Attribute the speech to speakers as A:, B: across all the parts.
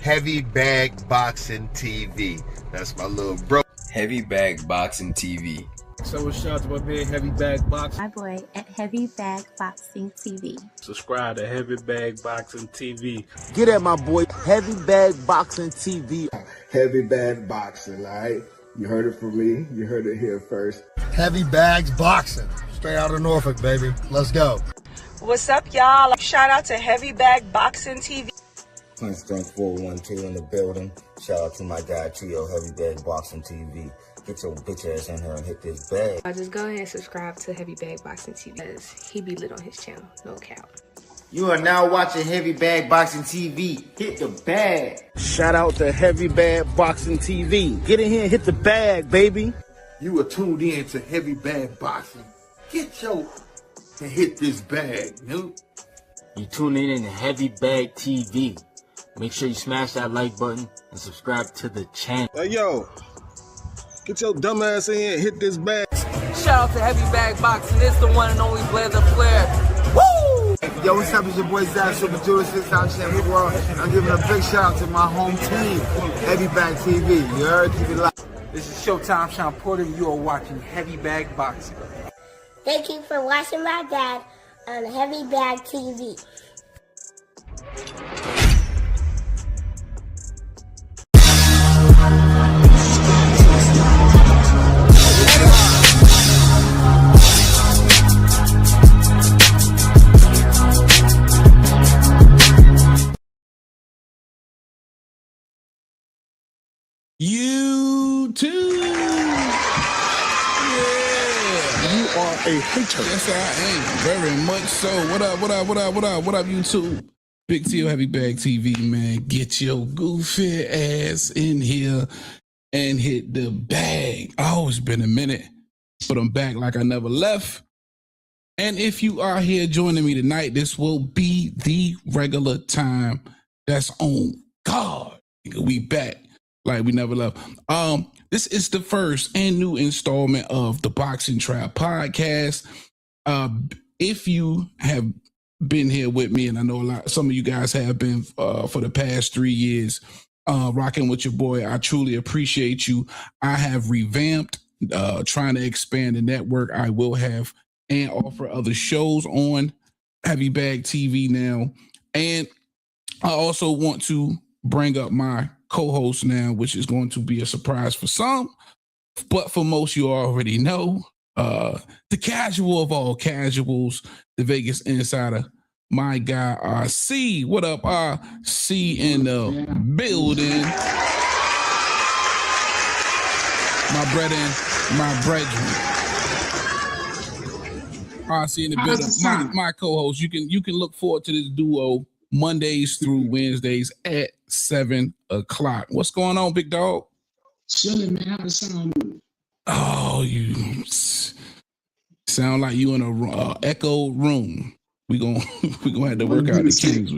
A: Heavy Bag Boxing TV. That's my little bro.
B: Heavy Bag Boxing TV.
C: So shout out to my man Heavy Bag Boxing.
D: My boy at Heavy Bag Boxing TV.
C: Subscribe to Heavy Bag Boxing TV.
E: Get at my boy Heavy Bag Boxing TV.
F: Heavy Bag Boxing, all right? You heard it from me. You heard it here first.
G: Heavy Bags Boxing. Straight out of Norfolk, baby. Let's go.
H: What's up, y'all? Shout out to Heavy Bag Boxing TV.
I: Punch Drunk 412 in the building. Shout out to my guy Trio, Heavy Bag Boxing TV. Get your bitch ass in here and hit this bag.
J: Just go ahead and subscribe to Heavy Bag Boxing TV because he be lit on his channel, no cap.
K: You are now watching Heavy Bag Boxing TV. Hit the bag.
E: Shout out to Heavy Bag Boxing TV. Get in here and hit the bag, baby.
L: You are tuned in to Heavy Bag Boxing. Get your and hit this bag, dude.
M: You tuning in to Heavy Bag TV. Make sure you smash that like button and subscribe to the channel.
N: Hey, yo, get your dumb ass in here and hit this bag.
O: Shout out to Heavy Bag Boxing. It's the one and only Blazer Flair. Woo!
K: Yo, what's up? It's your boy Zach, Super Judas, 6 out in the world. I'm giving a big shout out to my home team, Heavy Bag TV. You heard? Keep it live.
O: This is Showtime Sean Porter, and you are watching Heavy Bag Boxing.
P: Thank you for watching my dad on Heavy Bag TV.
N: YouTube. You are a hater.
Q: Yes, I am. Very much so. What up, what up, what up, what up, what up, YouTube? Big T Heavy Bag TV, man. Get your goofy ass in here and hit the bag. Oh, it's been a minute, but I'm back like I never left. And if you are here joining me tonight, this will be the regular time that's on God. We back like we never left. This is the first and new installment of the Boxing Trap podcast. If you have been here with me, and I know some of you guys have been for the past 3 years, rocking with your boy, I truly appreciate you. I have revamped, trying to expand the network. I will have and offer other shows on Heavy Bag TV now. And I also want to bring up my co-host now, which is going to be a surprise for some, but for most you already know, the casual of all casuals, the Vegas insider, my guy RC. What up, RC in the building? My brethren. RC in the building. My co-host. You can look forward to this duo Mondays through Wednesdays at 7 o'clock. What's going on, big dog?
R: Chilling, man. How the sound doing?
Q: Oh, you sound like you in a echo room. We gonna have to work out the kinks.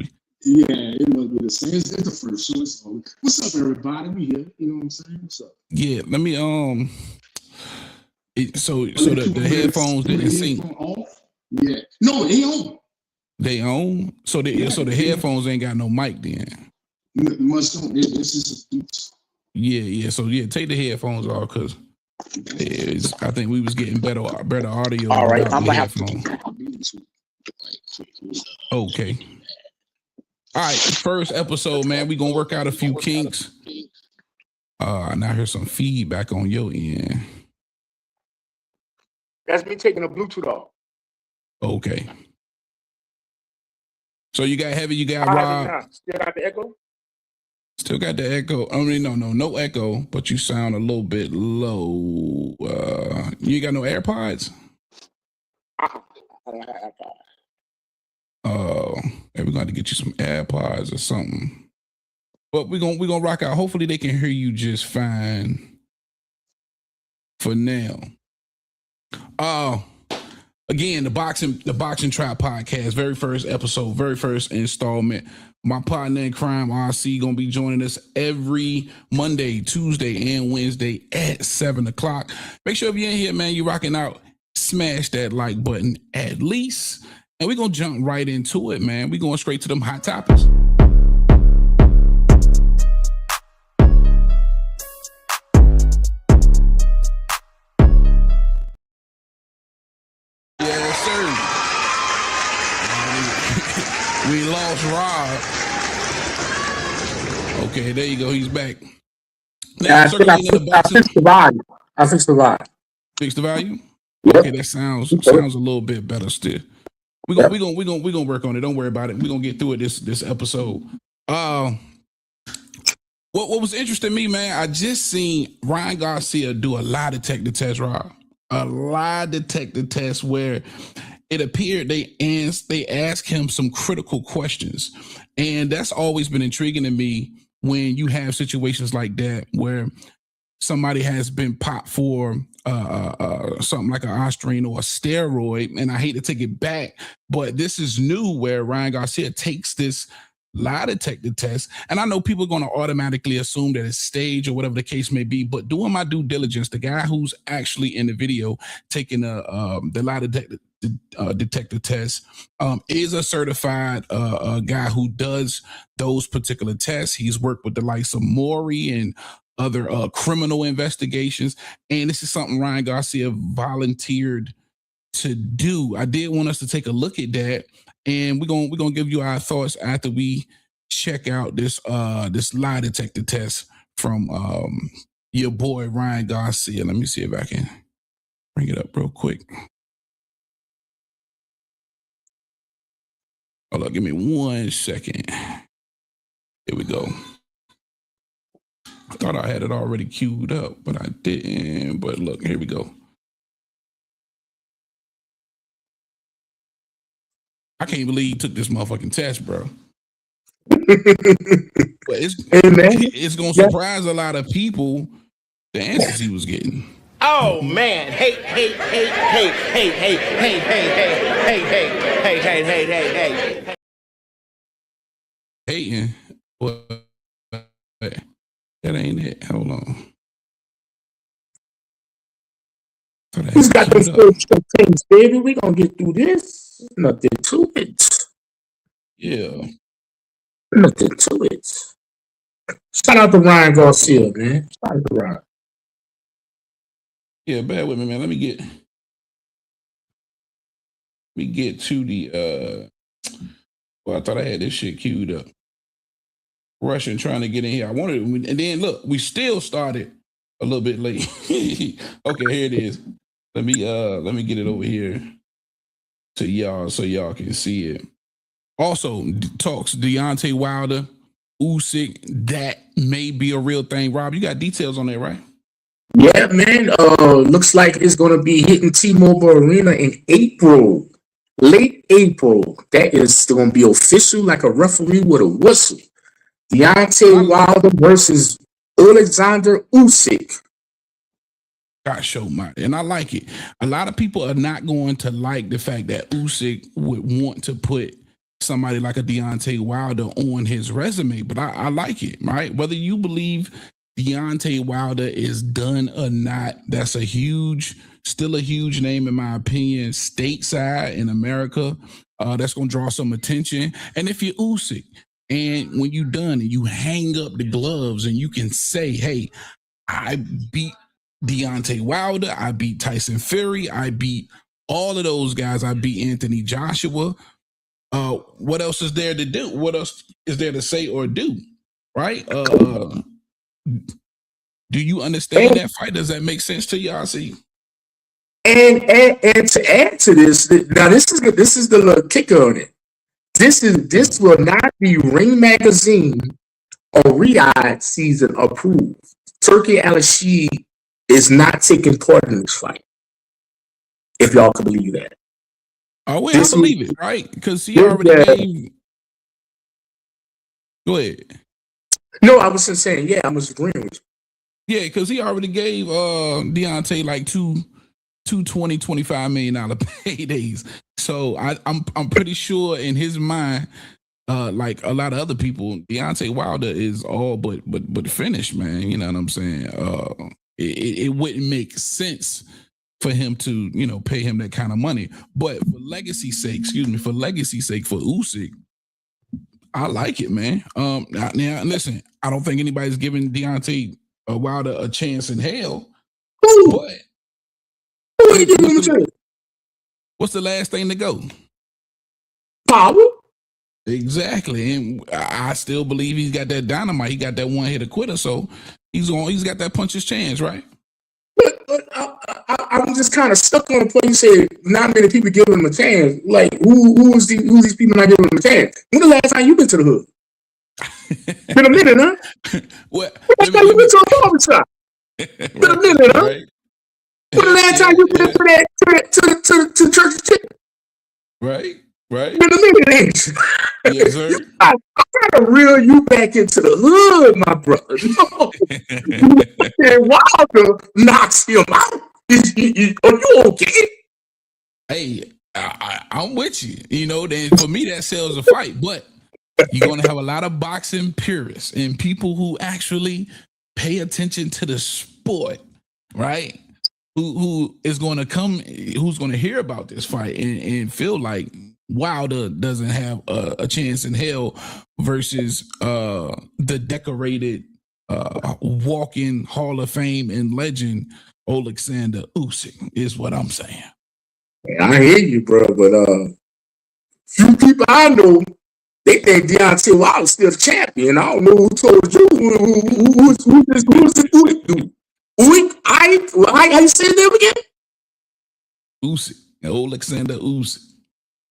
R: Yeah, it must be the same. It's the first show. So what's up, everybody? We here. You know what I'm saying? What's up?
Q: Yeah, let me so the headphones didn't sync.
R: Yeah, no, they on.
Q: They on. So the headphones ain't got no mic then.
R: Must don't. This is a beat.
Q: Yeah. So take the headphones off because I think we was getting better audio.
R: All right, I'm gonna have
Q: to. Okay. All right, first episode, man. We gonna work out a few kinks. Now here's some feedback on your end.
R: That's me taking the Bluetooth off.
Q: Okay. So you got Heavy, you got Rob.
R: Still got the echo?
Q: Still got the echo. I mean, no echo, but you sound a little bit low. You ain't got no AirPods?
R: I don't have AirPods.
Q: We're going to get you some AirPods or something. But we're gonna rock out. Hopefully they can hear you just fine for now. Again, the Boxing Trap podcast, very first episode, very first installment. My partner in crime, RC, gonna be joining us every Monday, Tuesday, and Wednesday at 7 o'clock. Make sure if you're in here, man, you're rocking out, smash that like button at least. And we're gonna jump right into it, man. We're going straight to them hot topics. We lost Rob. Okay, there you go. He's back. Now,
R: I think I fixed the volume. I fixed the volume.
Q: Fix the volume?
R: Yep.
Q: Okay, that sounds a little bit better still. We're gonna work on it. Don't worry about it. We're gonna get through it this episode. What was interesting to me, man, I just seen Ryan Garcia do a lie detector test, Rob. A lie detector test where it appeared they asked him some critical questions. And that's always been intriguing to me when you have situations like that where somebody has been popped for something like an Ostrine or a steroid. And I hate to take it back, but this is new where Ryan Garcia takes this lie detector test. And I know people are going to automatically assume that it's staged or whatever the case may be, but doing my due diligence, the guy who's actually in the video taking the lie detector test is a certified guy who does those particular tests. He's worked with the likes of Maury and other criminal investigations. And this is something Ryan Garcia volunteered to do. I did want us to take a look at that, and we're gonna give you our thoughts after we check out this lie detector test from your boy Ryan Garcia. Let me see if I can bring it up real quick. Hold on, give me 1 second. Here we go. I thought I had it already queued up, but I didn't. But look, here we go. I can't believe you took this motherfucking test, bro. But it's going to surprise a lot of people the answers he was getting.
E: Oh man! Hey!
Q: Hating? What? That ain't it. Hold on.
R: He's got those spiritual things, baby. We gonna get through this. Nothing to it.
Q: Yeah.
R: Nothing to it. Shout out to Ryan Garcia, man. Shout out to Ryan.
Q: Yeah, bear with me, man. Let me get to the well, I thought I had this shit queued up. Rushing, trying to get in here. I wanted, and then look, we still started a little bit late. Okay, here it is. Let me get it over here to y'all so y'all can see it. Also, talks Deontay Wilder, Usyk, that may be a real thing. Rob, you got details on that, right?
R: Yeah, man. Looks like it's gonna be hitting T-Mobile Arena in April, late April. That is gonna be official, like a referee with a whistle. Deontay Wilder versus Alexander Usyk.
Q: Got show my, and I like it. A lot of people are not going to like the fact that Usyk would want to put somebody like a Deontay Wilder on his resume, but I like it, right? Whether you believe Deontay Wilder is done or not, that's still a huge name in my opinion, stateside in America. That's going to draw some attention. And if you're Usyk, and when you're done and you hang up the gloves and you can say, hey, I beat Deontay Wilder, I beat Tyson Fury, I beat all of those guys, I beat Anthony Joshua. What else is there to do? What else is there to say or do? Right? Do you understand that fight? Does that make sense to y'all? See?
R: And to add to this, now this is the little kicker on it. This will not be Ring Magazine or Riyadh season approved. Turki Al-Rashid is not taking part in this fight. If y'all can believe that.
Q: Oh, wait, I believe it, right? Because he already gave. Go ahead.
R: No, I was just saying, yeah, I was agreeing with
Q: you. Yeah, because he already gave Deontay like two $25 million paydays. So I'm pretty sure in his mind, like a lot of other people, Deontay Wilder is all but finished, man. You know what I'm saying? It wouldn't make sense for him to, pay him that kind of money. But for legacy's sake, for Usyk, I like it, man. Now listen, I don't think anybody's giving Deontay Wilder a chance in hell. But what's the last thing to go?
R: Power.
Q: Exactly, and I still believe he's got that dynamite. He got that one hitter quitter, so he's got that puncher's chance, right?
R: But I'm just kind of stuck on the point. You said not many people giving him a chance. Like who's these people not giving him a chance? When the last time you been to the hood? Been a minute, huh?
Q: What?
R: Last time you been to a barber shop? Been a minute, huh?
Q: Right.
R: When the last time you been to church and chicken?
Q: Right.
R: Been a minute, ain't you?
Q: Yes, sir.
R: I'm trying to reel you back into the hood, my brother. No. Wilder knocks him out. Are you okay?
Q: Hey, I'm with you. You know, then for me that sells a fight, but you're going to have a lot of boxing purists and people who actually pay attention to the sport, right? Who's going to hear about this fight and feel like Wilder doesn't have a chance in hell versus the decorated walking Hall of Fame and legend Alexander Usyk is what I'm saying.
R: I hear you, bro, but few people I know, they think Deontay Wilder's still the champion. I don't know who told you who's this dude. How you say his name again?
Q: Usyk, Alexander Usyk.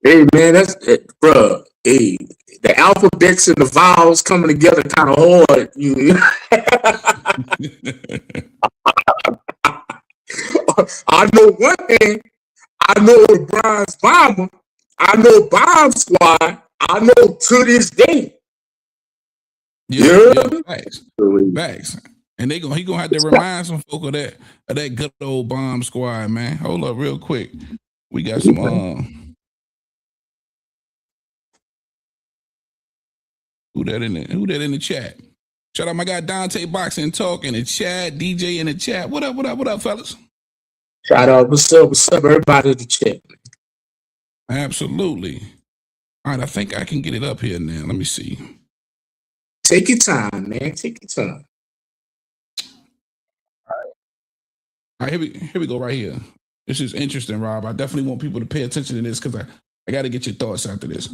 R: Hey man, that's bro. Hey, the alphabets and the vowels coming together kind of hard. I know one thing. I know the Bronze Bomber. I know Bomb Squad. I know to this day.
Q: Yeah. Facts. And he gonna have to remind some folk of that good old Bomb Squad, man. Hold up, real quick. We got some who that in the chat? Shout out my guy Dante Boxing Talk in the chat, DJ in the chat. What up, fellas?
R: Shout out, what's up, everybody in the chat.
Q: Absolutely. All right, I think I can get it up here now. Let me see.
R: Take your time, man. Take your time.
Q: All right, here we go right here. This is interesting, Rob. I definitely want people to pay attention to this because I got to get your thoughts after this.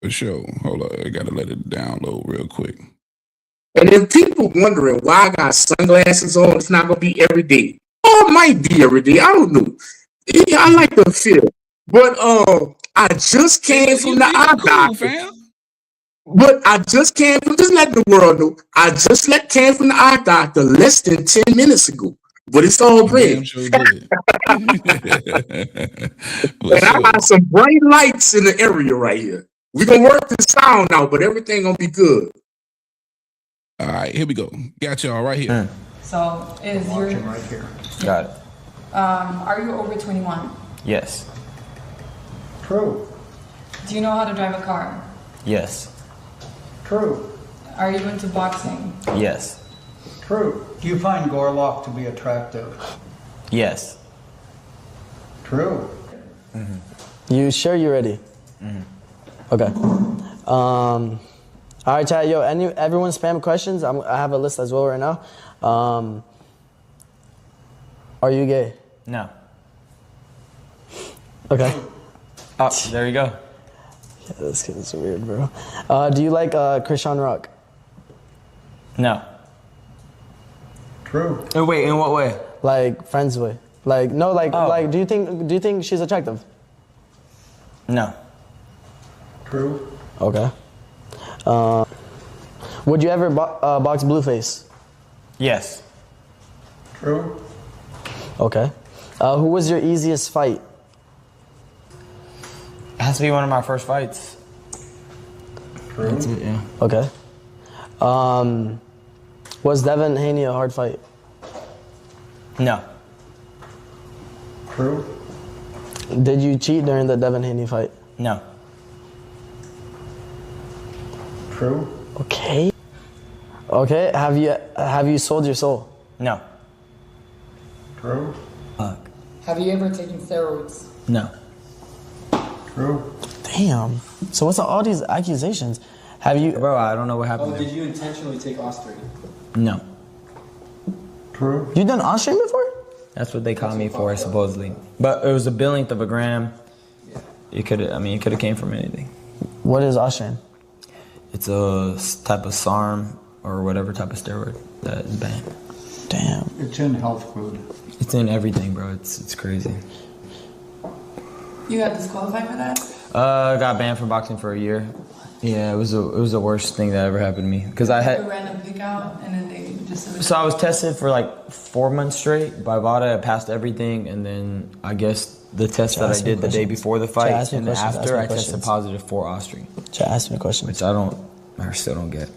Q: For sure. Hold on. I got to let it download real quick.
R: And if people wondering why I got sunglasses on, it's not going to be every day. Or it might be every day. I don't know. Yeah, I like the feel. But I just came from the eye doctor. But I just came from, just letting the world know, I just came from the eye doctor less than 10 minutes ago. But it's all great.
Q: Sure did.
R: And I got some bright lights in the area right here. We're going to work the sound out, but everything going to be good.
Q: All right, here we go. Got y'all right here.
S: So, is your...
T: right here. Got it.
S: Are you over 21?
T: Yes.
S: True. Do you know how to drive a car?
T: Yes.
S: True. Are you into boxing?
T: Yes.
U: True. Do you find Gorlock to be attractive?
T: Yes.
U: True.
V: Mm-hmm. You sure you're ready?
T: Mm-hmm.
V: Okay. All right, chat. Yo, everyone spam questions. I have a list as well right now. Are you gay?
T: No.
V: Okay.
T: Oh, there you go.
V: Yeah, this kid's weird, bro. Do you like Keyshawn Rock?
T: No.
U: True.
T: Wait, in what way?
V: Like friends way. Like no, like do you think she's attractive?
T: No.
U: True.
V: Okay. Would you ever box Blueface?
T: Yes.
U: True.
V: Okay. Who was your easiest fight?
T: It has to be one of my first fights.
U: True.
T: That's it, yeah.
V: Okay. Was Devin Haney a hard fight?
T: No.
U: True.
V: Did you cheat during the Devin Haney fight?
T: No.
U: True.
V: Okay. Okay. Have you sold your soul?
T: No.
U: True.
S: Have you ever taken steroids?
T: No.
U: True.
V: Damn. So what's all these accusations? Have you?
T: Bro, I don't know what happened.
W: Did you intentionally take Austrian?
T: No.
U: True.
V: You done Austrian before?
T: That's what they caught me for, supposedly. But it was a billionth of a gram. It could have came from anything.
V: What is Austrian?
T: It's a type of SARM or whatever type of steroid that is banned.
V: Damn.
U: It's in health food.
T: It's in everything, bro. It's crazy.
A: You got disqualified for that?
T: Got banned from boxing for a year. Yeah, it was the worst thing that ever happened to me because I had
A: a random pick out and then they just.
T: So I was tested for like 4 months straight by VADA. I passed everything, and then I guess the test that I did the day before the fight and after I tested positive for Austrian.
V: Ask me a question,
T: which I still don't get.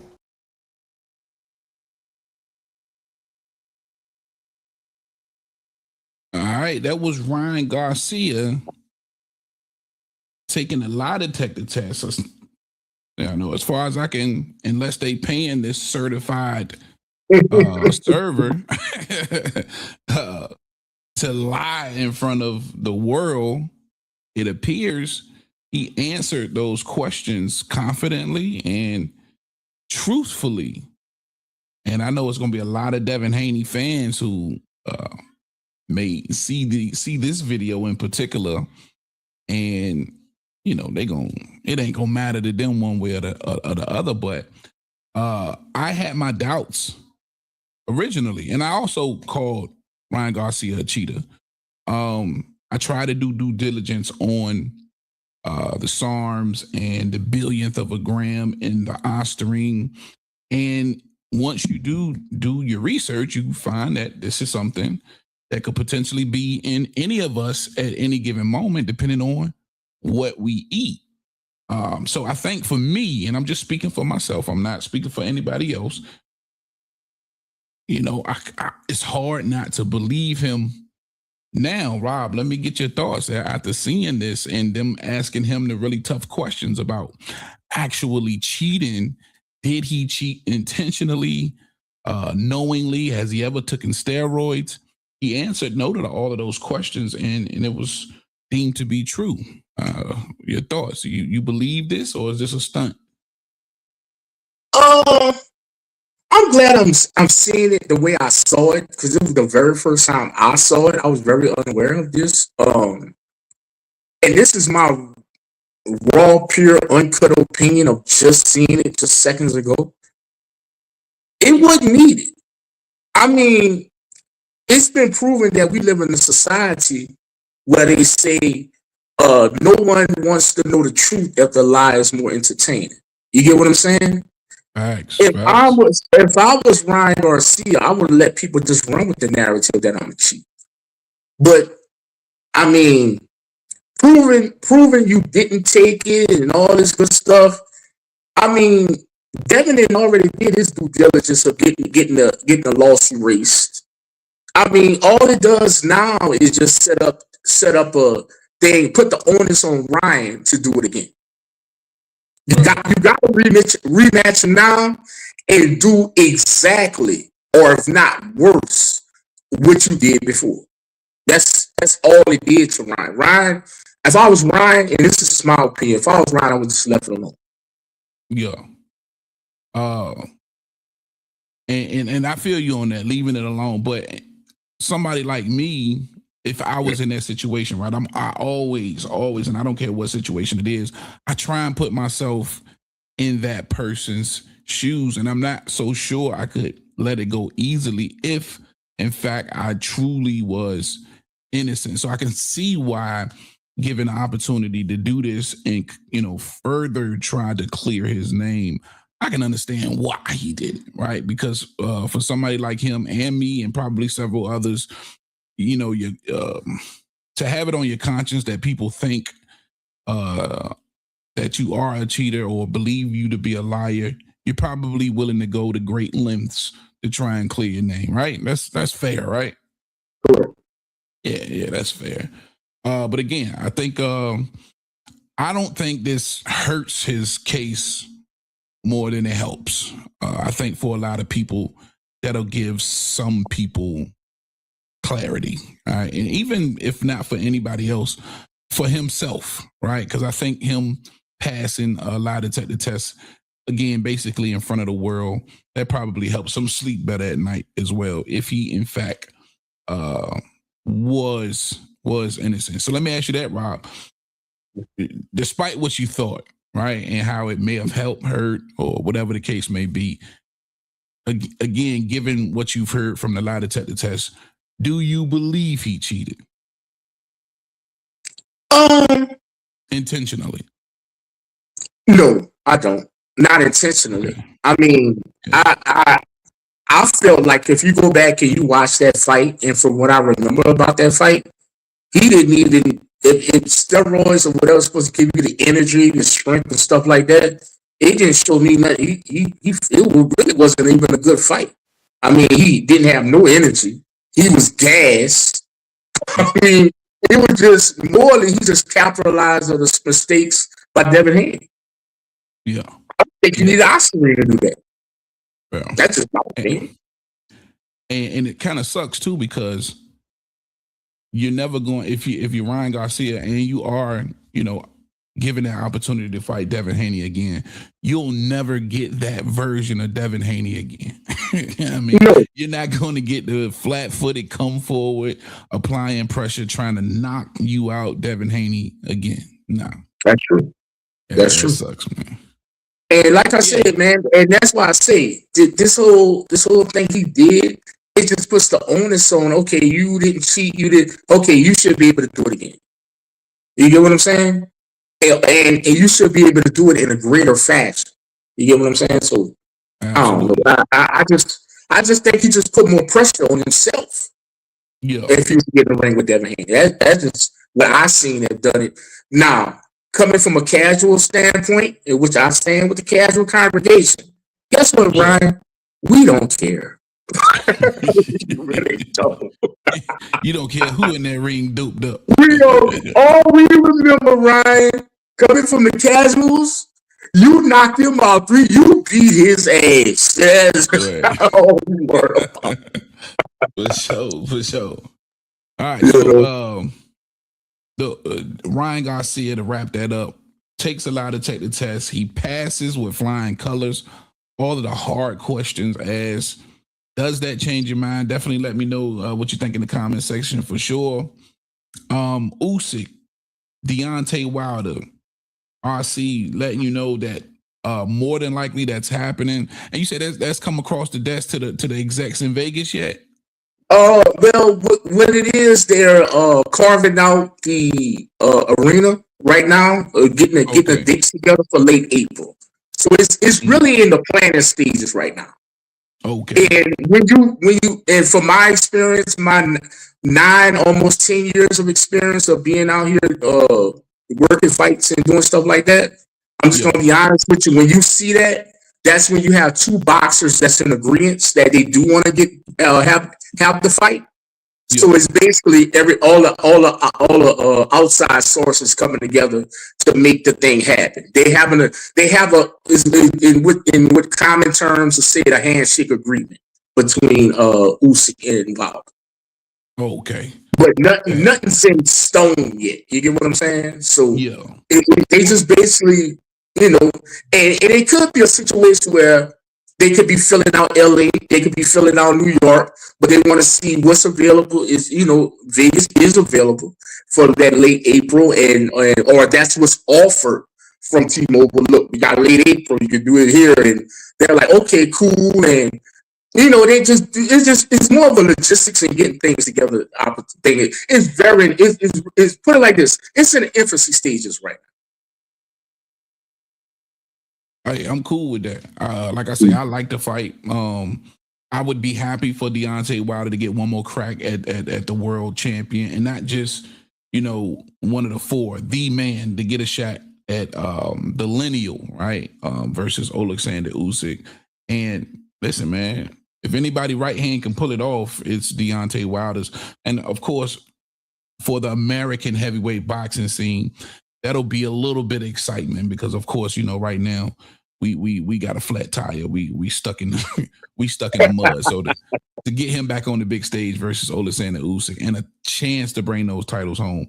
Q: All right, that was Ryan Garcia taking a lie detector test. Yeah, I know. As far as I can, unless they paying this certified server to lie in front of the world, it appears he answered those questions confidently and truthfully. And I know it's going to be a lot of Devin Haney fans who may see this video in particular, and you know it ain't gonna matter to them one way or the other. But I had my doubts originally, and I also called Ryan Garcia a cheater. I tried to do due diligence on the SARMs and the billionth of a gram in the Ostarine, and once you do your research, you find that this is something that could potentially be in any of us at any given moment, depending on what we eat. So I think for me, and I'm just speaking for myself, I'm not speaking for anybody else, you know, it's hard not to believe him. Now, Rob, let me get your thoughts after seeing this and them asking him the really tough questions about actually cheating. Did he cheat intentionally, knowingly? Has he ever taken steroids? He answered no to all of those questions, and it was deemed to be true. Your thoughts? You believe this, or is this a stunt?
R: I'm glad I'm seeing it the way I saw it, because it was the very first time I saw it. I was very unaware of this. And this is my raw, pure, uncut opinion of just seeing it just seconds ago. It wasn't needed. I mean, it's been proven that we live in a society where they say no one wants to know the truth if the lie is more entertaining. You get what I'm saying?
Q: Facts.
R: If I was Ryan Garcia, I would let people just run with the narrative that I'm a cheat. But I mean, proving you didn't take it and all this good stuff. I mean, Devin already did his due diligence of getting the lawsuit erased. I mean, all it does now is just set up a thing, put the onus on Ryan to do it again. You got to rematch now and do exactly, or if not worse, what you did before. That's all it did to Ryan. Ryan, if I was Ryan, and this is my opinion, if I was Ryan, I would just left it alone.
Q: Yeah. And I feel you on that, leaving it alone. But somebody like me, if I was in that situation, right, I always, and I don't care what situation it is, I try and put myself in that person's shoes, and I'm not so sure I could let it go easily if, in fact, I truly was innocent. So I can see why, given the opportunity to do this and, you know, further try to clear his name, I can understand why he did it, right? Because for somebody like him and me and probably several others, you know, you to have it on your conscience that people think that you are a cheater or believe you to be a liar, you're probably willing to go to great lengths to try and clear your name, right? That's fair, right?
R: Sure.
Q: Yeah, that's fair. But again, I think I don't think this hurts his case more than it helps. I think for a lot of people, that'll give some people clarity, right? And even if not for anybody else, for himself, right? Because I think him passing a lie detector test, again, basically in front of the world, that probably helps him sleep better at night as well, if he, in fact, was innocent. So let me ask you that, Rob. Despite what you thought, right, and how it may have helped, hurt, or whatever the case may be, again, given what you've heard from the lie detector test, do you believe he cheated? Intentionally?
R: No, I don't. Not intentionally.
Q: Okay.
R: I mean, I felt like if you go back and you watch that fight, and from what I remember about that fight, he didn't even if steroids or whatever was supposed to give you the energy, the strength, and stuff like that. It didn't show me nothing. It really wasn't even a good fight. I mean, he didn't have no energy. He was gassed. I mean, it was just more than he just capitalized on the mistakes by Devin Haney.
Q: Yeah.
R: I think you need an Oscar to do that.
Q: Well,
R: that's just my opinion.
Q: And it kind of sucks too, because you're never going, if you're Ryan Garcia and you are, given that opportunity to fight Devin Haney again, you'll never get that version of Devin Haney again. I mean, you're not going to get the flat-footed, come forward, applying pressure, trying to knock you out Devin Haney again. No.
R: That's true. That's true.
Q: That sucks, man.
R: And like I said, man, and that's why I say this whole thing he did, it just puts the onus on, okay, you didn't cheat, okay, you should be able to do it again. You get what I'm saying? And you should be able to do it in a greater fashion. You get what I'm saying? So absolutely. I don't know. I just think he just put more pressure on himself.
Q: Yeah.
R: If he was getting in the ring with Devin Haney. That's just what I seen have done it. Now, coming from a casual standpoint, in which I stand with the casual congregation, guess what, Ryan? We don't care. You really don't.
Q: You don't care who in that ring doped up.
R: We don't. All we remember, Ryan, coming from the casuals, you knocked him out 3. You beat his ass. That's all we were about.
Q: For sure. All right. So, Ryan Garcia, to wrap that up, takes a lie detector test. He passes with flying colors. All of the hard questions asked. Does that change your mind? Definitely let me know what you think in the comment section for sure. Usyk, Deontay Wilder, RC letting you know that more than likely that's happening. And you said that's come across the desk to the execs in Vegas yet?
R: Well, what it is, they're carving out the arena right now, getting the dates together for late April. So it's really in the planning stages right now.
Q: Okay.
R: And when you and from my experience, my 9, almost 10 years of experience of being out here working fights and doing stuff like that, I'm just gonna be honest with you. When you see that, that's when you have 2 boxers that's in agreement that they do want to get have the fight. Yeah. So it's basically all the outside sources coming together to make the thing happen. They have in what common terms to say, a handshake agreement between Usyk and Wilder.
Q: Okay.
R: But nothing's in stone yet. You get what I'm saying? So they just basically, and it could be a situation where they could be filling out LA, they could be filling out New York, but they want to see what's available. Is Vegas is available for that late April, or that's what's offered from T-Mobile. Look, we got late April, you can do it here, and they're like, okay, cool, and it's more of a logistics and getting things together thing. It's put it like this: it's in the infancy stages right now.
Q: Hey, I'm cool with that. Like I say, I like the fight. I would be happy for Deontay Wilder to get one more crack at the world champion, and not just one of the 4, the man, to get a shot at the lineal, right? Versus Alexander Usyk. And listen, man, if anybody right hand can pull it off, it's Deontay Wilder's. And of course, for the American heavyweight boxing scene, that'll be a little bit of excitement because, of course, right now we got a flat tire. We stuck in the mud. So to get him back on the big stage versus Alexander Usyk and a chance to bring those titles home,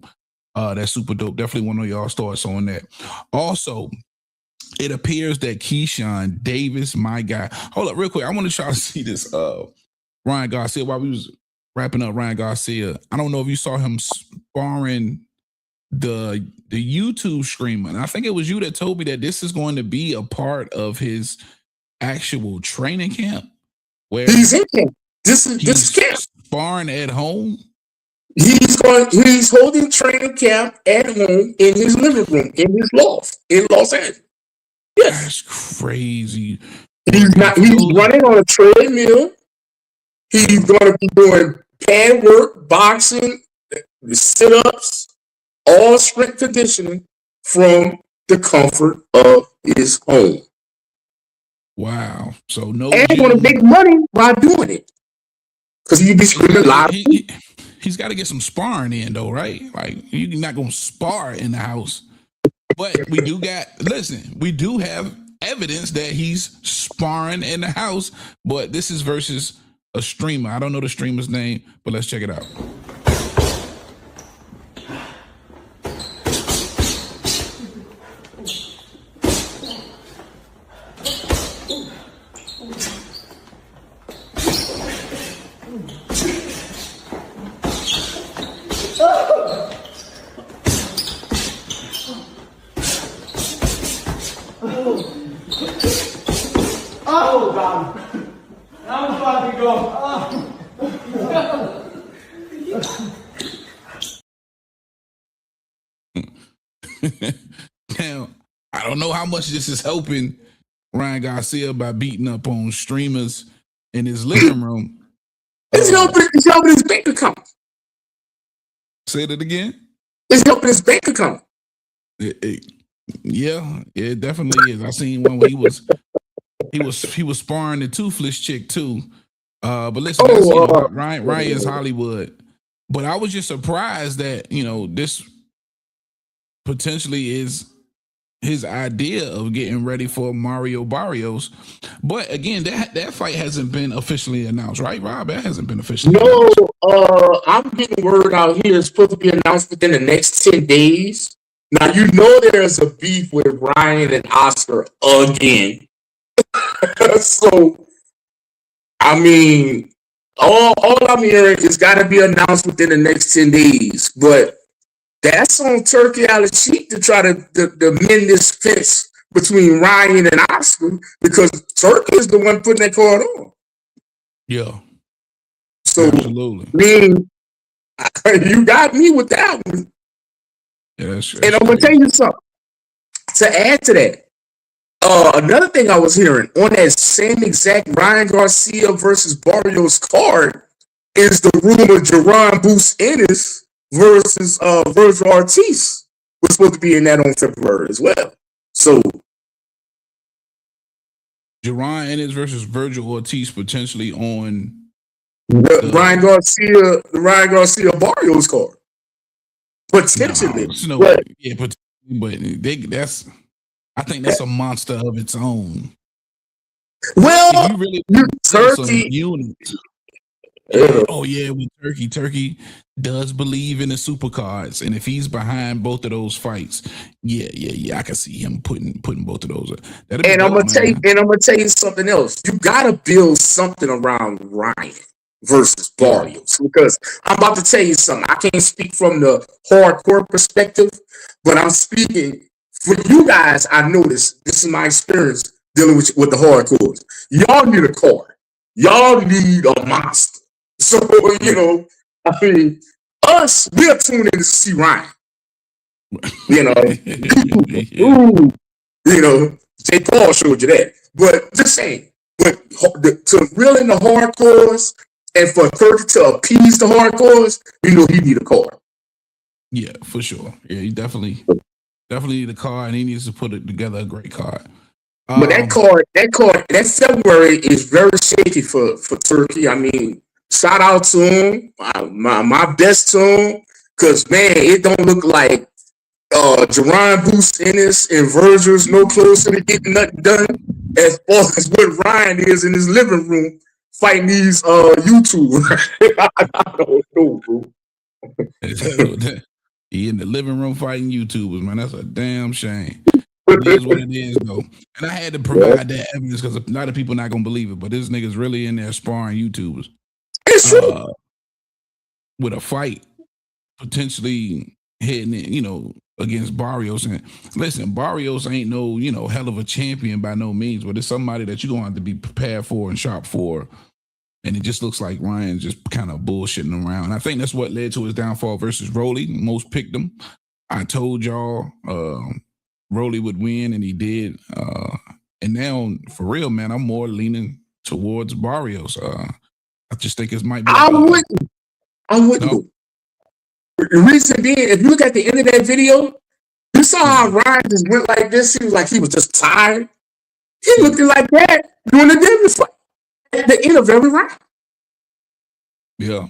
Q: that's super dope. Definitely want to know y'all's thoughts on that. Also, it appears that Keyshawn Davis, my guy. Hold up, real quick. I want to try to see this. Ryan Garcia, while we was wrapping up Ryan Garcia. I don't know if you saw him sparring the YouTube streamer. And I think it was you that told me that this is going to be a part of his actual training camp. Where
R: he's in camp. This is camp.
Q: Sparring at home.
R: He's holding training camp at home in his living room, in his loft in Los Angeles. Yes.
Q: That's crazy.
R: He's running on a treadmill. He's going to be doing pad work, boxing, sit-ups, all strength conditioning from the comfort of his home.
Q: Wow. So no.
R: And he's going to make money by doing it. Because he'd be screaming loud.
Q: He's got to get some sparring in, though, right? Like, you're not going to spar in the house. But we do have evidence that he's sparring in the house. But this is versus a streamer. I don't know the streamer's name, but let's check it out.
U: Oh, God. I'm about to
Q: go. Now, I don't know how much this is helping Ryan Garcia by beating up on streamers in his living room.
R: It's helping his bank account.
Q: Say that again?
R: It's helping his bank account.
Q: Yeah, it definitely is. I seen one where he was sparring the toothless chick too. But listen, Ryan's Hollywood. But I was just surprised that, this potentially is his idea of getting ready for Mario Barrios. But again, that fight hasn't been officially announced, right, Rob? That hasn't been officially announced.
R: I'm getting word out here. It's supposed to be announced within the next 10 days. Now, there's a beef with Ryan and Oscar again. So, I mean, all I'm hearing is got to be announced within the next 10 days. But that's on Turkey out of cheek to try to mend this fence between Ryan and Oscar, because Turkey is the one putting that card on.
Q: Yeah.
R: So,
Q: absolutely.
R: You got me with that one.
Q: Yeah, that's
R: and I'm going to tell you something. To add to that, another thing I was hearing on that same exact Ryan Garcia versus Barrios card is the rumor Jerron Boost Ennis versus Virgil Ortiz was supposed to be in that on February as well. So
Q: Jerron Ennis versus Virgil Ortiz potentially on
R: Ryan Garcia Barrios card. Potentially.
Q: I think that's a monster of its own.
R: Well,
Q: you really
R: Turkey.
Q: With Turkey does believe in the supercards, and if he's behind both of those fights, I can see him putting both of those up.
R: And I'm gonna tell you something else. You gotta build something around Ryan versus Barrios, because I'm about to tell you something. I can't speak from the hardcore perspective, but I'm speaking for you guys. I noticed, this is my experience dealing with the hardcores. Y'all need a card. Y'all need a monster. So, us, we're tuning in to see Ryan. J. Paul showed you that. But just saying, to reel in the hardcores and for Turkey to appease the hardcores, he need a card.
Q: Yeah, for sure. Yeah, he definitely need a card, and he needs to put it together a great card.
R: But that February is very shaky for Turkey. I mean, shout out to him, my best to him, because man, it don't look like Jerron Boost Ennis and Virgil's no closer to getting nothing done as far as what Ryan is in his living room fighting these YouTubers. I don't know, bro.
Q: He in the living room fighting YouTubers, man. That's a damn shame. It is what it is, though. And I had to provide that evidence because a lot of people not gonna believe it, but this nigga's really in there sparring YouTubers.
R: It's true.
Q: with a fight potentially hitting it, against Barrios. And listen, Barrios ain't no, hell of a champion by no means, but it's somebody that you're going to have to be prepared for and sharp for. And it just looks like Ryan's just kind of bullshitting around. And I think that's what led to his downfall versus Rolly. Most picked him. I told y'all Rolly would win, and he did. And now, for real, man, I'm more leaning towards Barrios. I just think it might be.
R: I'm with you. The reason being, if you look at the end of that video, you saw how Ryan just went like this. He was like he was just tired. He looking like that during the Devin fight. At the end of every round.
Q: Yeah.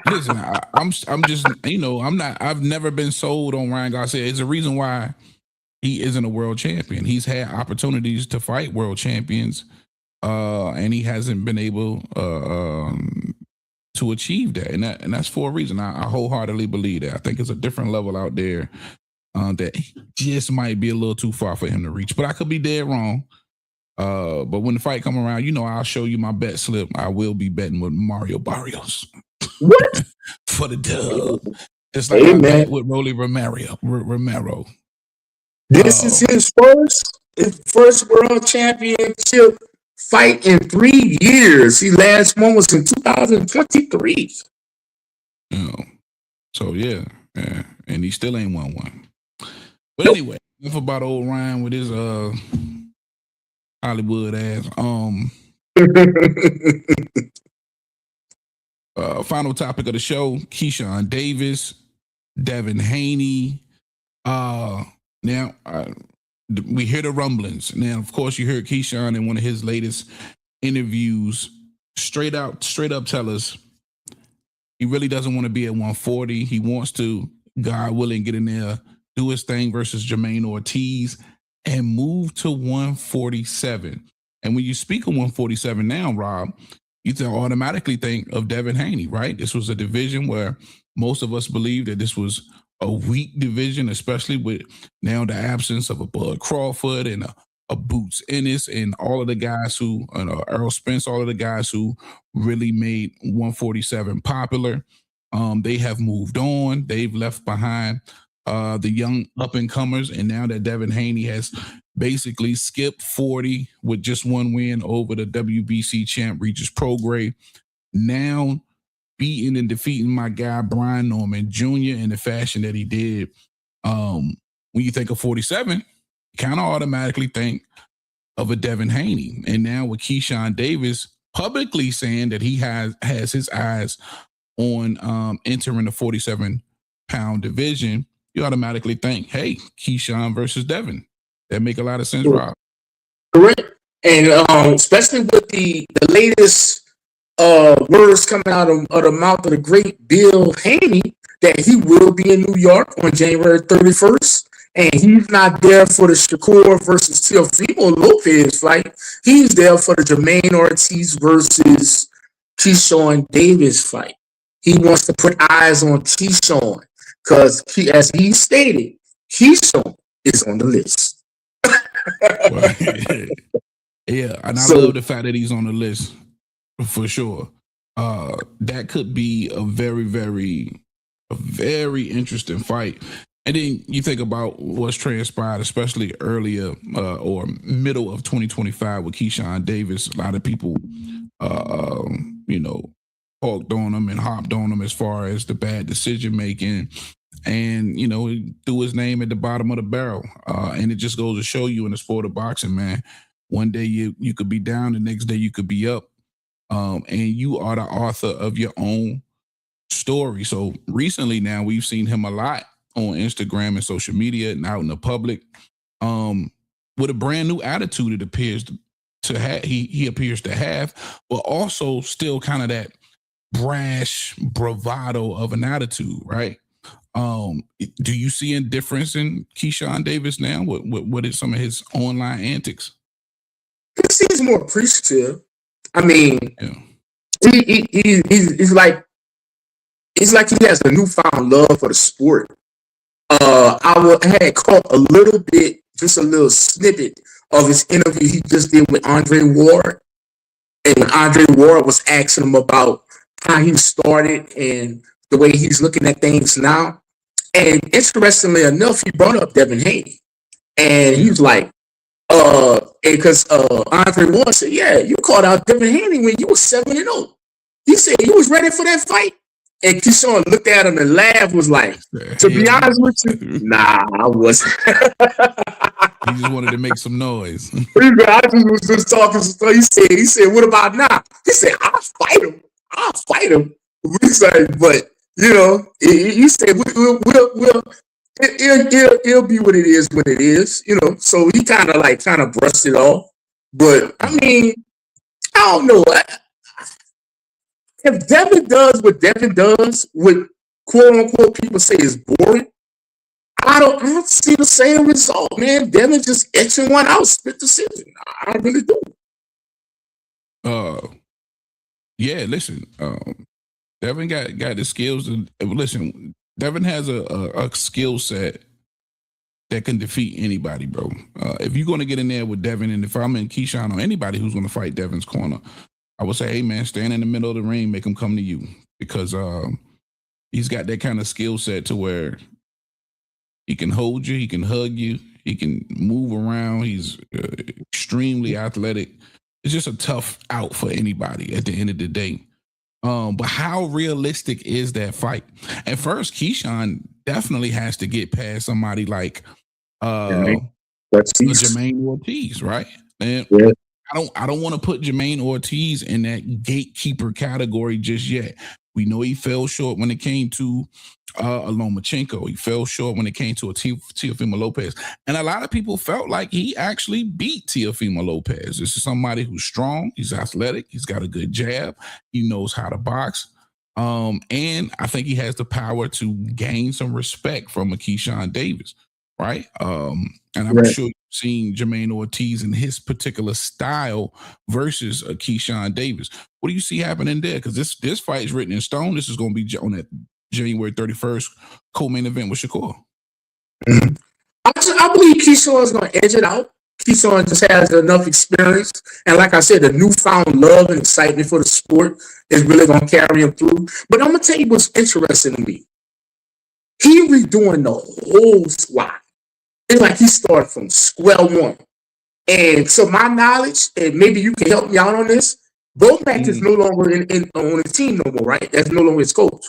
Q: Listen, I'm just, I've never been sold on Ryan Garcia. It's a reason why he isn't a world champion. He's had opportunities to fight world champions, and he hasn't been able to achieve that. And that's for a reason. I wholeheartedly believe that. I think it's a different level out there that just might be a little too far for him to reach. But I could be dead wrong. But when the fight come around, I'll show you my bet slip. I will be betting with Mario Barrios.
R: What?
Q: For the dub. It's like I bet with Rolly Romero.
R: This is his first world championship fight in 3 years. His last one was in 2023.
Q: So yeah, and he still ain't won one. But anyway, enough about old Ryan with his Hollywood ass. Final topic of the show: Keyshawn Davis, Devin Haney. Now we hear the rumblings. Now, of course, you heard Keyshawn in one of his latest interviews straight up tell us he really doesn't want to be at 140. He wants to, God willing, get in there, do his thing versus Jermaine Ortiz, and move to 147. And when you speak of 147 now, Rob, you automatically think of Devin Haney, right? This was a division where most of us believe that this was a weak division, especially with now the absence of a Bud Crawford and a Boots Ennis and all of the guys who, Earl Spence, all of the guys who really made 147 popular. They have moved on. They've left behind the young up-and-comers, and now that Devin Haney has basically skipped 40 with just one win over the WBC champ Regis Prograis, now beating and defeating my guy Brian Norman Jr. in the fashion that he did. When you think of 47, you kind of automatically think of a Devin Haney. And now with Keyshawn Davis publicly saying that he has his eyes on entering the 47-pound division, you automatically think, hey, Keyshawn versus Devin. That make a lot of sense, Rob.
R: Correct. And especially with the latest words coming out of the mouth of the great Bill Haney that he will be in New York on January 31st. And he's not there for the Shakur versus Teofimo Lopez fight. He's there for the Jermaine Ortiz versus Keyshawn Davis fight. He wants to put eyes on Keyshawn because, as he stated, Keyshawn is on the list.
Q: Yeah, and I love the fact that he's on the list for sure. That could be a very interesting fight. And then you think about what's transpired, especially earlier or middle of 2025 with Keyshawn Davis. A lot of people, hawked on him and hopped on him as far as the bad decision making. And, he threw his name at the bottom of the barrel. And it just goes to show you in the sport of boxing, man, one day you could be down, the next day you could be up. And you are the author of your own story. So recently now we've seen him a lot on Instagram and social media and out in the public with a brand new attitude it appears to have. He appears to have, but also still kind of that brash bravado of an attitude, right? Do you see a difference in Keyshawn Davis now? What is some of his online antics?
R: He seems more appreciative. I mean, he's like he has a newfound love for the sport. I had caught a little bit, just a little snippet of his interview he just did with Andre Ward. And when Andre Ward was asking him about how he started and the way he's looking at things now. And interestingly enough, he brought up Devin Haney. And he was like, because Andre Ward said, yeah, you called out Devin Haney when you were 7-0. He said you was ready for that fight. And Keyshawn looked at him and laughed, was like, to be honest with you, nah, I wasn't.
Q: He just wanted to make some noise.
R: I just was just talking some stuff. He said, what about now? He said, I'll fight him. He's like, but, you know, he said, it'll be what it is when it is, you know. So he kind of brushed it off. But, I mean, I don't know. If Devin does what Devin does, what quote unquote people say is boring, I don't see the same result, man. Devin just etching one out, split decision. I really do.
Q: Yeah, listen, Devin got the skills. Listen, Devin has a skill set that can defeat anybody, bro. If you're going to get in there with Devin, and if I'm in Keyshawn or anybody who's going to fight Devin's corner, I would say, hey, man, stand in the middle of the ring, make him come to you, because he's got that kind of skill set to where he can hold you, he can hug you, he can move around. He's extremely athletic. It's just a tough out for anybody at the end of the day. But how realistic is that fight? And first, Keyshawn definitely has to get past somebody like Jermaine Ortiz, right? And yeah. I don't want to put Jermaine Ortiz in that gatekeeper category just yet. We know he fell short when it came to Lomachenko. He fell short when it came to Teofimo Lopez. And a lot of people felt like he actually beat Teofimo Lopez. This is somebody who's strong. He's athletic. He's got a good jab. He knows how to box. And I think he has the power to gain some respect from a Keyshawn Davis, right? And I'm sure you've seen Jermaine Ortiz in his particular style versus a Keyshawn Davis. What do you see happening there? Because this fight is written in stone. This is going to be on that January 31st co-main event with Shakur.
R: Mm-hmm. I believe Keyshawn is going to edge it out. Keyshawn just has enough experience. And like I said, the newfound love and excitement for the sport is really going to carry him through. But I'm going to tell you what's interesting to me. He redoing the whole squad. It's like he started from square one. And to my knowledge, and maybe you can help me out on this, Bomac is no longer on the team no more, right? That's no longer his coach.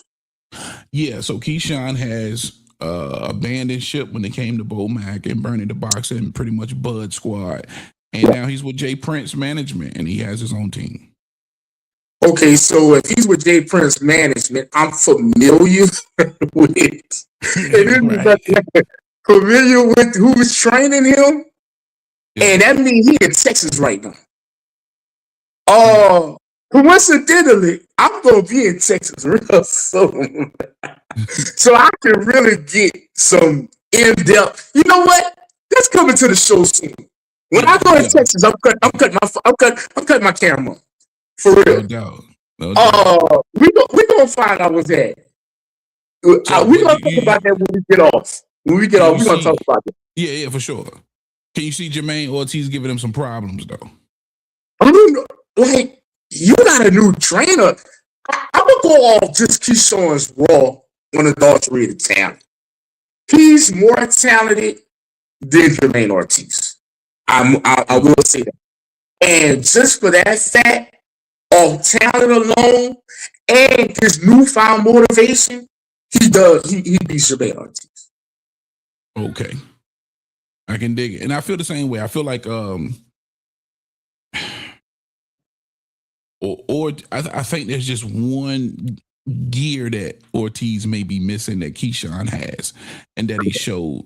Q: Yeah, so Keyshawn has abandoned ship when it came to Bomac and Bernie the Boxer and pretty much Bud Squad. And now he's with Jay Prince Management, and he has his own team.
R: Okay, so if he's with Jay Prince Management, I'm familiar with it. Familiar with who's training him, and that means he in Texas right now. Coincidentally, I'm gonna be in Texas real soon, so I can really get some in-depth. You know what? That's coming to the show soon. When I go to Texas, I'm cutting my camera for real.
Q: No doubt.
R: We gonna find out what's that. We're gonna talk about that when we get off. When we get off, we're going to talk about it.
Q: Yeah, for sure. Can you see Jermaine Ortiz giving him some problems, though?
R: I mean, like, you got a new trainer. I'm going to go off just Keyshawn's raw unadulterated talent. He's more talented than Jermaine Ortiz. I will say that. And just for that fact, of talent alone and his newfound motivation, he beats Jermaine Ortiz.
Q: Okay. I can dig it. And I feel the same way. I feel like I think there's just one gear that Ortiz may be missing that Keyshawn has and that he showed.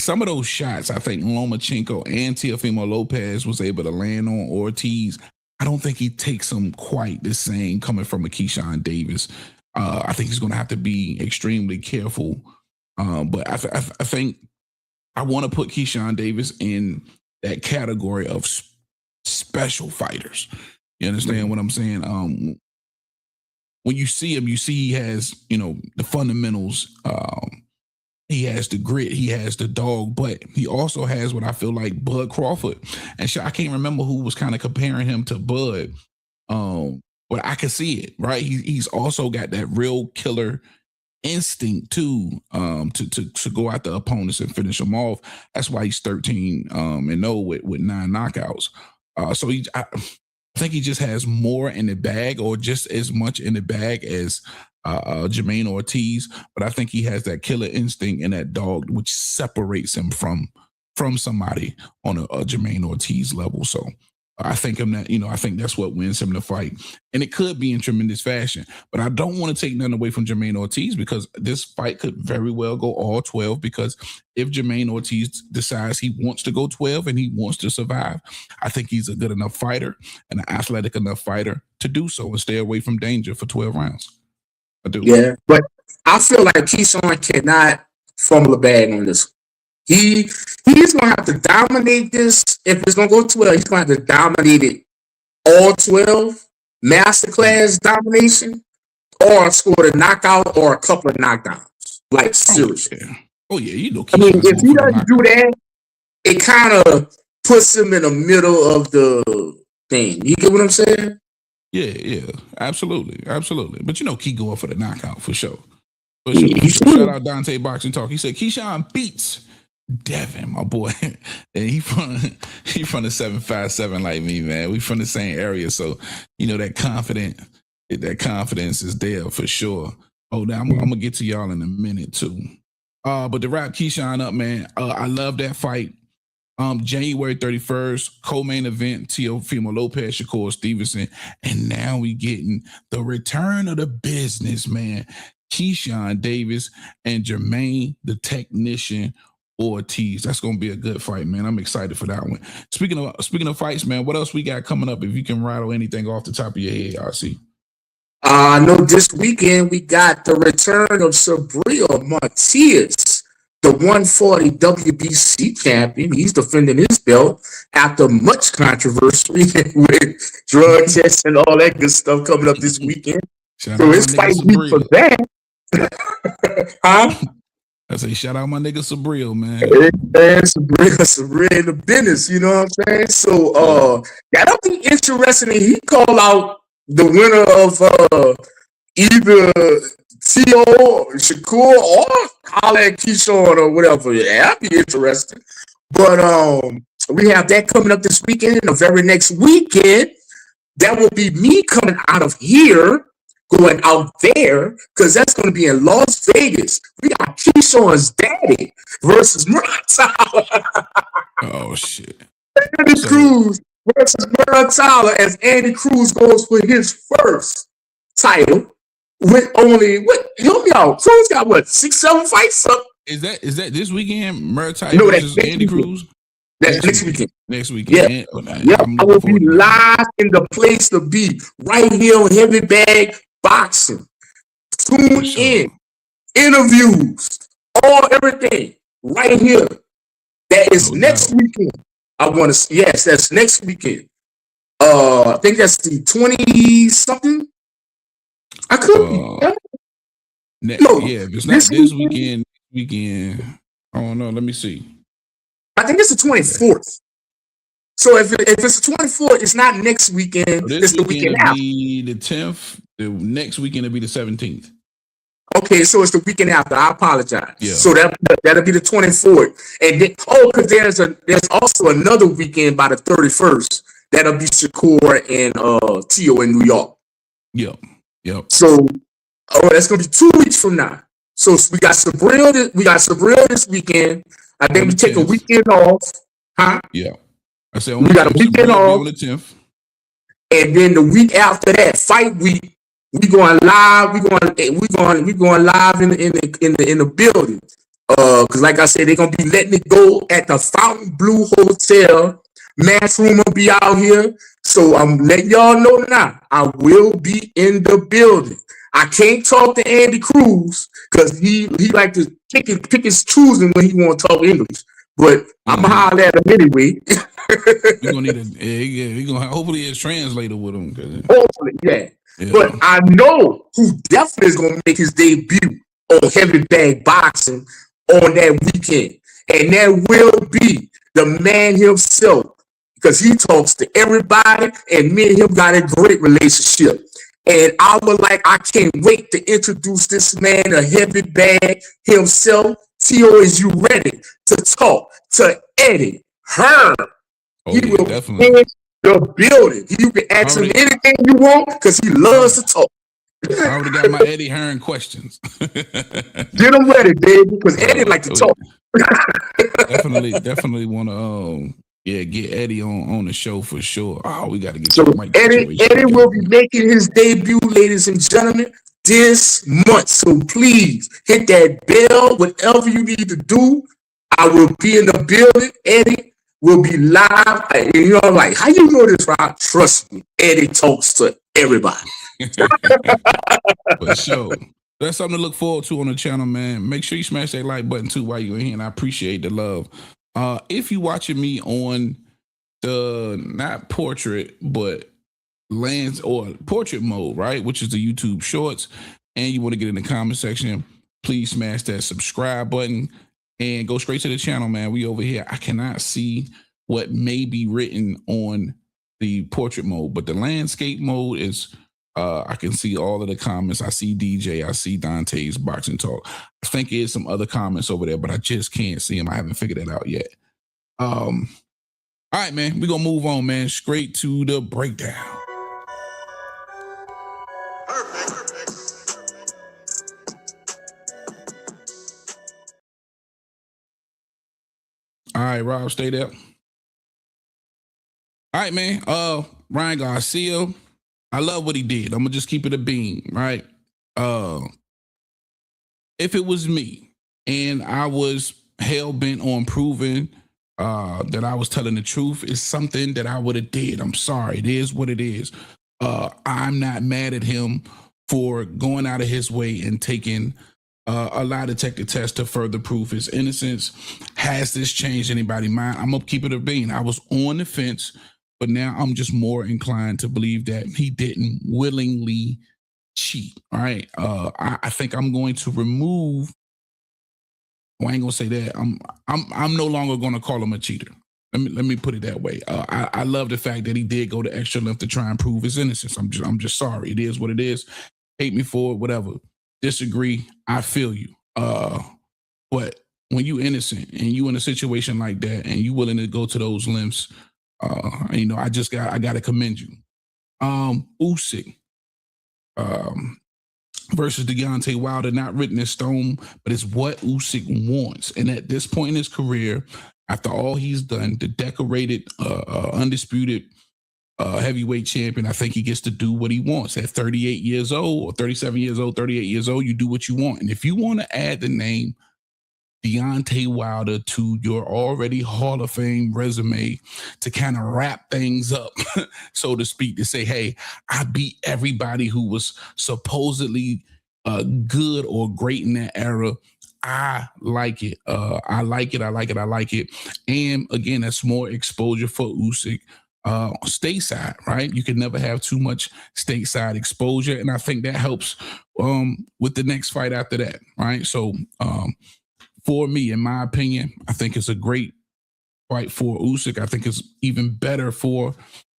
Q: Some of those shots, I think Lomachenko and Teofimo Lopez was able to land on Ortiz. I don't think he takes them quite the same coming from a Keyshawn Davis. I think he's going to have to be extremely careful. But I think I want to put Keyshawn Davis in that category of special fighters. You understand what I'm saying? When you see him, you see he has, the fundamentals He has the grit, he has the dog, but he also has what I feel like Bud Crawford. And I can't remember who was kind of comparing him to Bud. But I can see it, right? He's also got that real killer instinct too, to go at the opponents and finish them off. That's why he's 13-0 with 9 knockouts. So I think he just has more in the bag, or just as much in the bag as Jermaine Ortiz, but I think he has that killer instinct and that dog, which separates him from somebody on a Jermaine Ortiz level. So I think I think that's what wins him the fight, and it could be in tremendous fashion. But I don't want to take nothing away from Jermaine Ortiz, because this fight could very well go all 12. Because if Jermaine Ortiz decides he wants to go 12 and he wants to survive, I think he's a good enough fighter and an athletic enough fighter to do so and stay away from danger for 12 rounds. I do.
R: Yeah, but I feel like Keyshawn cannot fumble a bag on this. He's gonna have to dominate this. If it's gonna go 12, he's gonna have to dominate it all 12, masterclass domination, or score a knockout or a couple of knockdowns. Like seriously.
Q: Oh yeah, you know.
R: I mean, if he doesn't do that, it kind of puts him in the middle of the thing. You get what I'm saying?
Q: Yeah, absolutely. But Key going for the knockout for sure. Shout out Dante Boxing Talk. He said Keyshawn beats Devin, my boy. And he from the 757 like me, man. We from the same area, so that confidence is there for sure. Oh, now I'm gonna get to y'all in a minute too. But to wrap Keyshawn up, man, I love that fight. January 31st, co-main event, Teofimo Lopez, Shakur Stevenson, and now we getting the return of the business, man. Keyshawn Davis and Jermaine the Technician Ortiz. That's gonna be a good fight, man. I'm excited for that one. Speaking of fights, man, what else we got coming up? If you can rattle anything off the top of your head, RC.
R: I know this weekend we got the return of Sabrina Martinez, the 140 WBC champion. He's defending his belt after much controversy with drug tests and all that good stuff coming up this weekend. So it's fight week for that. Huh?
Q: I say, shout out my nigga Sabril, man.
R: Hey, Sabril in the business, you know what I'm saying? So that'll be interesting. And he call out the winner of either T.O. Shakur or holler at Keyshawn or whatever. Yeah, that'd be interesting. But we have that coming up this weekend. And the very next weekend, that will be me coming out of here, going out there, because that's going to be in Las Vegas. We got Keyshawn's daddy versus Tyler.
Q: Oh, shit.
R: Andy Cruz versus Tyler, as Andy Cruz goes for his first title with only, help me out, Cruz got 6-7 fights up.
Q: Is that this weekend, Tyler versus Andy Cruz?
R: That's next weekend.
Q: Next weekend.
R: Yeah. I will be live in the place to be, right here on Heavy Bag Boxing. Tune in. Interviews. Everything. Right here. That is next weekend. Yes, that's next weekend. I think that's the 20-something. I could be.
Q: If it's not this weekend, I don't know. Let me see.
R: I think it's the 24th. So if it's the 24th, it's not next weekend. It's the weekend after.
Q: Be the 10th. The next weekend will be the 17th.
R: Okay, so it's the weekend after. I apologize.
Q: Yeah.
R: So that'll be the 24th. And then, because there's also another weekend by the 31st. That'll be Shakur and Tio in New York.
Q: Yep.
R: So that's gonna be 2 weeks from now. So we got Sabril this weekend. I think we take a weekend off. Huh?
Q: Yeah. I said
R: we got a weekend off
Q: on the 10th.
R: And then the week after that, fight week, we going live. We going live in the building. Because like I said, they're gonna be letting it go at the Fountain Blue Hotel. Matchroom will be out here. So I'm letting y'all know now. I will be in the building. I can't talk to Andy Cruz because he like to pick his choosing when he want to talk English. But I'm gonna holler at him anyway.
Q: We're gonna need hopefully it's translator with him.
R: Hopefully, yeah. But I know who definitely is gonna make his debut on Heavy Bag Boxing on that weekend. And that will be the man himself, because he talks to everybody, and me and him got a great relationship. And I can't wait to introduce this man, a heavy bag himself. Tio, is you ready to talk to Eddie Hearn? He will
Q: definitely.
R: in the building. You can ask him anything you want because he loves to talk.
Q: I already got my Eddie Hearn questions.
R: Get him ready, baby, because Eddie like to talk.
Q: definitely want to get Eddie on the show for sure. Oh, we got to get
R: so Eddie will be making his debut, ladies and gentlemen, this month. So please hit that bell, whatever you need to do. I will be in the building. Eddie will be live. And you know, like, how you know this, Rob? Trust me, Eddie talks to everybody.
Q: For sure. That's something to look forward to on the channel, man. Make sure you smash that like button too while you're in here, and I appreciate the love. If you're watching me on the not portrait but lens or portrait mode, right, which is the YouTube shorts, and you want to get in the comment section, please smash that subscribe button and go straight to the channel, man. We over here. I cannot see what may be written on the portrait mode, but the landscape mode is I can see all of the comments. I see DJ, I see Dante's boxing talk. I think there's some other comments over there, but I just can't see them. I haven't figured that out yet. All right, man, we're gonna move on, man, straight to the breakdown. All right, Rob, stay there. All right, man. Ryan Garcia, I love what he did. I'm gonna just keep it a beam, right? If it was me and I was hell bent on proving that I was telling the truth, it's something that I would have did. I'm sorry. It is what it is. I'm not mad at him for going out of his way and taking a lie detector test to further prove his innocence. Has this changed anybody's mind? I'm gonna keep it a beam. I was on the fence, but now I'm just more inclined to believe that he didn't willingly cheat. All right. I think I'm going to remove. Well, I ain't gonna say that. I'm no longer gonna call him a cheater. Let me put it that way. I love the fact that he did go the extra length to try and prove his innocence. I'm just sorry. It is what it is. Hate me for it, whatever. Disagree. I feel you. But when you innocent and you in a situation like that and you willing to go to those lengths, you know, I gotta commend you. Usyk versus Deontay Wilder, not written in stone, but it's what Usyk wants. And at this point in his career, after all he's done, the decorated, undisputed heavyweight champion, I think he gets to do what he wants. At 38 years old or 37 years old, 38 years old, you do what you want. And if you want to add the name Deontay Wilder to your already Hall of Fame resume to kind of wrap things up, so to speak, to say, hey, I beat everybody who was supposedly good or great in that era. I like it. I like it. And again, that's more exposure for Usyk stateside, right? You can never have too much stateside exposure. And I think that helps with the next fight after that, right? So for me, in my opinion, I think it's a great fight for Usyk. I think it's even better for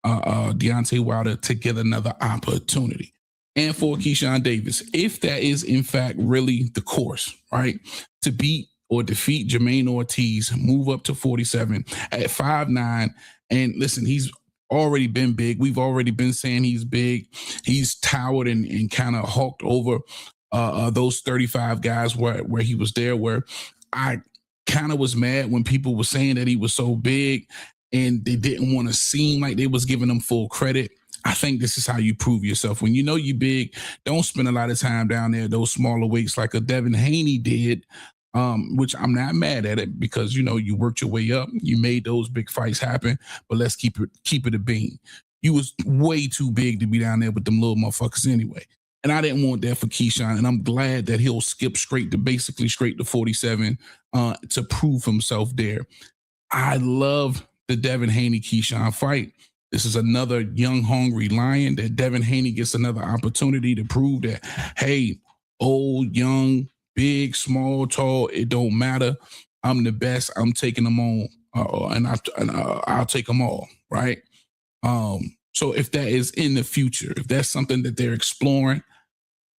Q: Deontay Wilder to get another opportunity. And for Keyshawn Davis, if that is in fact really the course, right, to beat or defeat Jermaine Ortiz, move up to 47 at 5'9", and listen, he's already been big. We've already been saying he's big. He's towered and kind of hulked over those 35 guys where he was there, where I kind of was mad when people were saying that he was so big and they didn't want to seem like they was giving him full credit. I think this is how you prove yourself. When you know you're big, don't spend a lot of time down there, those smaller weights like a Devin Haney did, which I'm not mad at it because, you know, you worked your way up. You made those big fights happen, but let's keep it a beam. You was way too big to be down there with them little motherfuckers anyway. And I didn't want that for Keyshawn, and I'm glad that he'll skip straight to 47 to prove himself there. I love the Devin Haney-Keyshawn fight. This is another young, hungry lion that Devin Haney gets another opportunity to prove that, hey, old, young, big, small, tall, it don't matter. I'm the best. I'm taking them on, and I'll take them all, right? So if that is in the future, if that's something that they're exploring,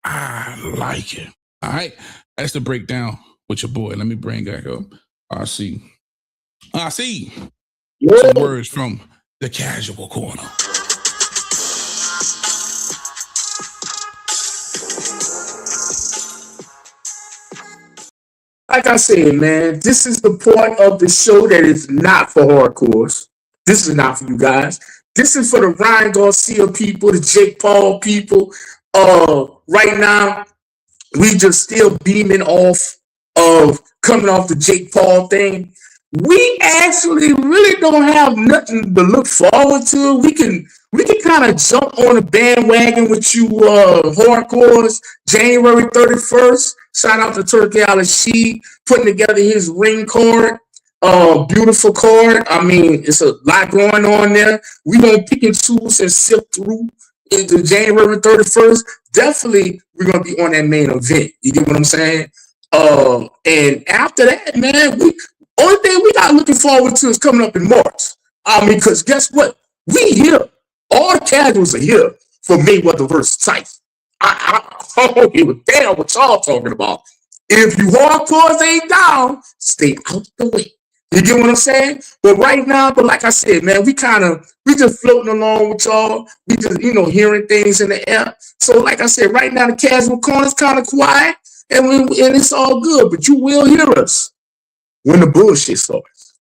Q: I like it. All right, that's the breakdown with your boy. Let me bring back up RC. Some words from the casual corner.
R: Like I said, man, this is the part of the show that is not for hardcores. This is not for you guys. This is for the Ryan Garcia people, the Jake Paul people. Right now, we just still beaming off of coming off the Jake Paul thing. We actually really don't have nothing to look forward to. We can kind of jump on a bandwagon with you hardcores. January 31st. Shout out to Turkey Al-Rashid putting together his ring card. Beautiful card. I mean, it's a lot going on there. We gonna pick and choose and sift through into January 31st. Definitely, we're gonna be on that main event. You get what I'm saying? And after that, man, only thing we got looking forward to is coming up in March. I mean, because guess what? We here. All the casuals are here for Mayweather versus Tyson. I don't give a damn what y'all talking about. If you hardcores ain't down, stay out the way. You get what I'm saying? But right now, like I said, man, we just floating along with y'all. We just, hearing things in the air. So like I said, right now the casual corner's kind of quiet and it's all good. But you will hear us when the bullshit starts.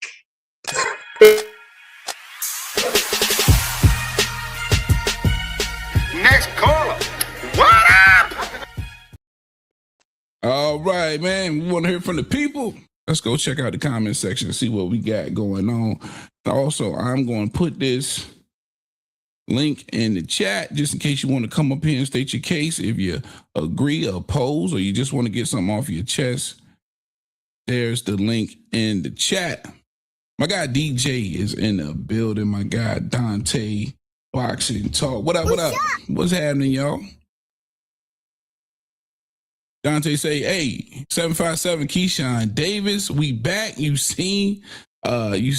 L: Next caller. What up?
Q: All right, man. We want to hear from the people. Let's go check out the comment section and see what we got going on. Also, I'm going to put this link in the chat just in case you want to come up here and state your case. If you agree, oppose, or you just want to get something off your chest, there's the link in the chat. My guy DJ is in the building. My guy Dante, Boxing Talk. What up? What's happening, y'all? Dante say, hey, 757 Keyshawn Davis, we back. You seen you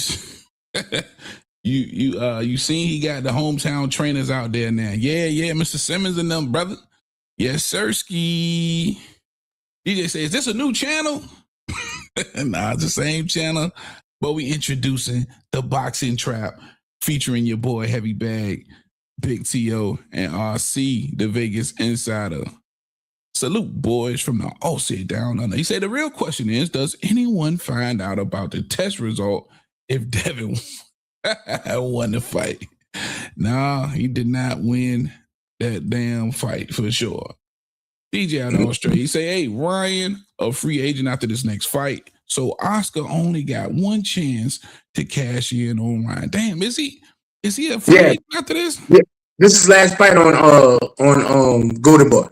Q: seen he got the hometown trainers out there now. Yeah, Mr. Simmons and them, brother. Yes, sirski. DJ says, is this a new channel? Nah, it's the same channel, but we introducing the Boxing Trap featuring your boy Heavy Bag, Big T.O., and RC, the Vegas Insider. Salute, boys, from the Aussie down under. He said the real question is, does anyone find out about the test result if Devin won the fight? Nah, he did not win that damn fight for sure. DJ out of Australia, he say, hey, Ryan, a free agent after this next fight. So Oscar only got one chance to cash in on Ryan. Damn, is he a free agent after this?
R: Yeah. This is last fight on Golden Boy.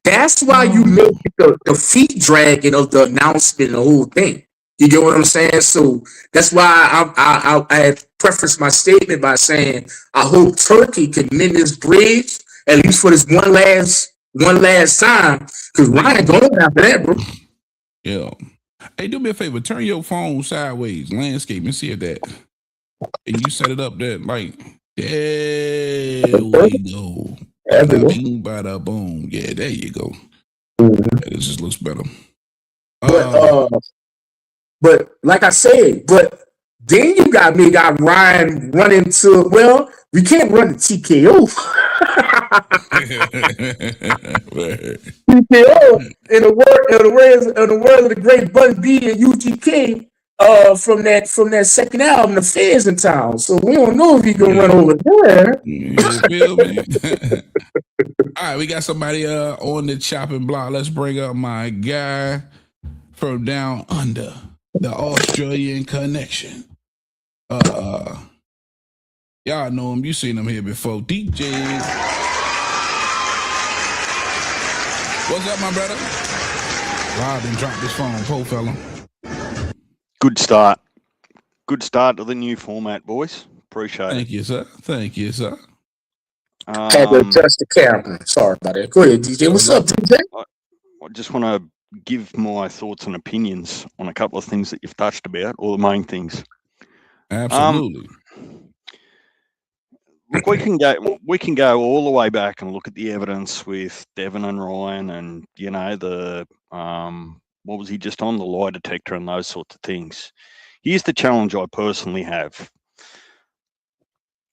R: That's why you look at the feet dragging of the announcement and the whole thing. You get what I'm saying? So that's why I prefaced my statement by saying I hope Turkey can mend this bridge at least for this one last time, because Ryan going after that, bro.
Q: Yeah. Hey, do me a favor, turn your phone sideways, landscape, and see if that. And you set it up there, like, there we go. Bing, bada, boom. Yeah, there you go. Mm-hmm. Yeah, this just looks better.
R: But like I said, then you got Ryan running to, well, we can't run the TKO. TKO in the words of the great Bun B and UGK from that second album, The Feds in Town. So we don't know if he gonna run over there.
Q: All right, we got somebody on the chopping block. Let's bring up my guy from down under, the Australian connection. Y'all know him. You seen him here before. DJ. What's up, my brother? Robin dropped his phone. Poor fella.
B: Good start. Good start to the new format, boys. Appreciate it.
Q: Thank you, sir. Thank you, sir.
R: Had to adjust the camera. Sorry about that. Go ahead, DJ. What's up, DJ?
B: I just want to give my thoughts and opinions on a couple of things that you've touched about, or the main things.
Q: Absolutely.
B: Look, we can go all the way back and look at the evidence with Devin and Ryan, and the what was he just on, the lie detector and those sorts of things. Here's the challenge I personally have.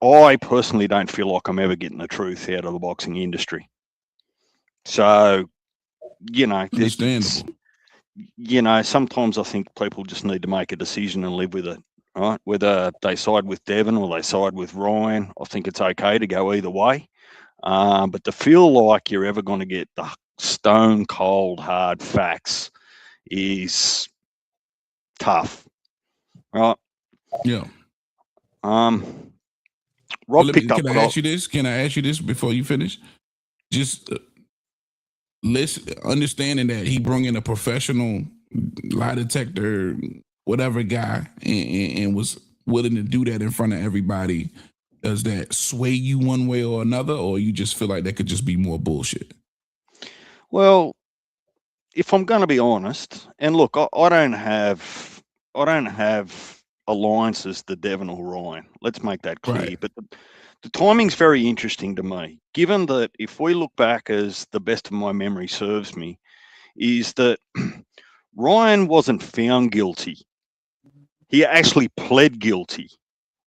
B: I personally don't feel like I'm ever getting the truth out of the boxing industry. So,
Q: understandable.
B: Sometimes I think people just need to make a decision and live with it, right? Whether they side with Devin or they side with Ryan, I think it's okay to go either way. But to feel like you're ever going to get the stone cold hard facts is tough, right?
Q: Yeah.
B: Rob picked up.
Q: Can I ask you this? Can I ask you this before you finish? Just understanding that he brought in a professional lie detector, whatever guy, and was willing to do that in front of everybody. Does that sway you one way or another, or you just feel like that could just be more bullshit?
B: Well, if I'm going to be honest, and look, I don't have alliances to Devin or Ryan. Let's make that clear.
Q: Right.
B: But the timing's very interesting to me, given that if we look back, as the best of my memory serves me, is that Ryan wasn't found guilty. He actually pled guilty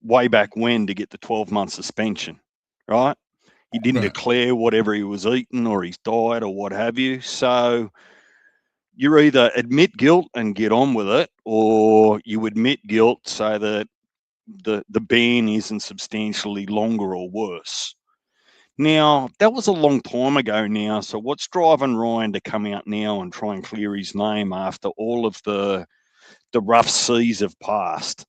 B: way back when to get the 12-month suspension, right? He didn't declare whatever he was eating or his diet or what have you. So you either admit guilt and get on with it, or you admit guilt so that the ban isn't substantially longer or worse. Now, that was a long time ago now, so what's driving Ryan to come out now and try and clear his name after all of the rough seas have passed?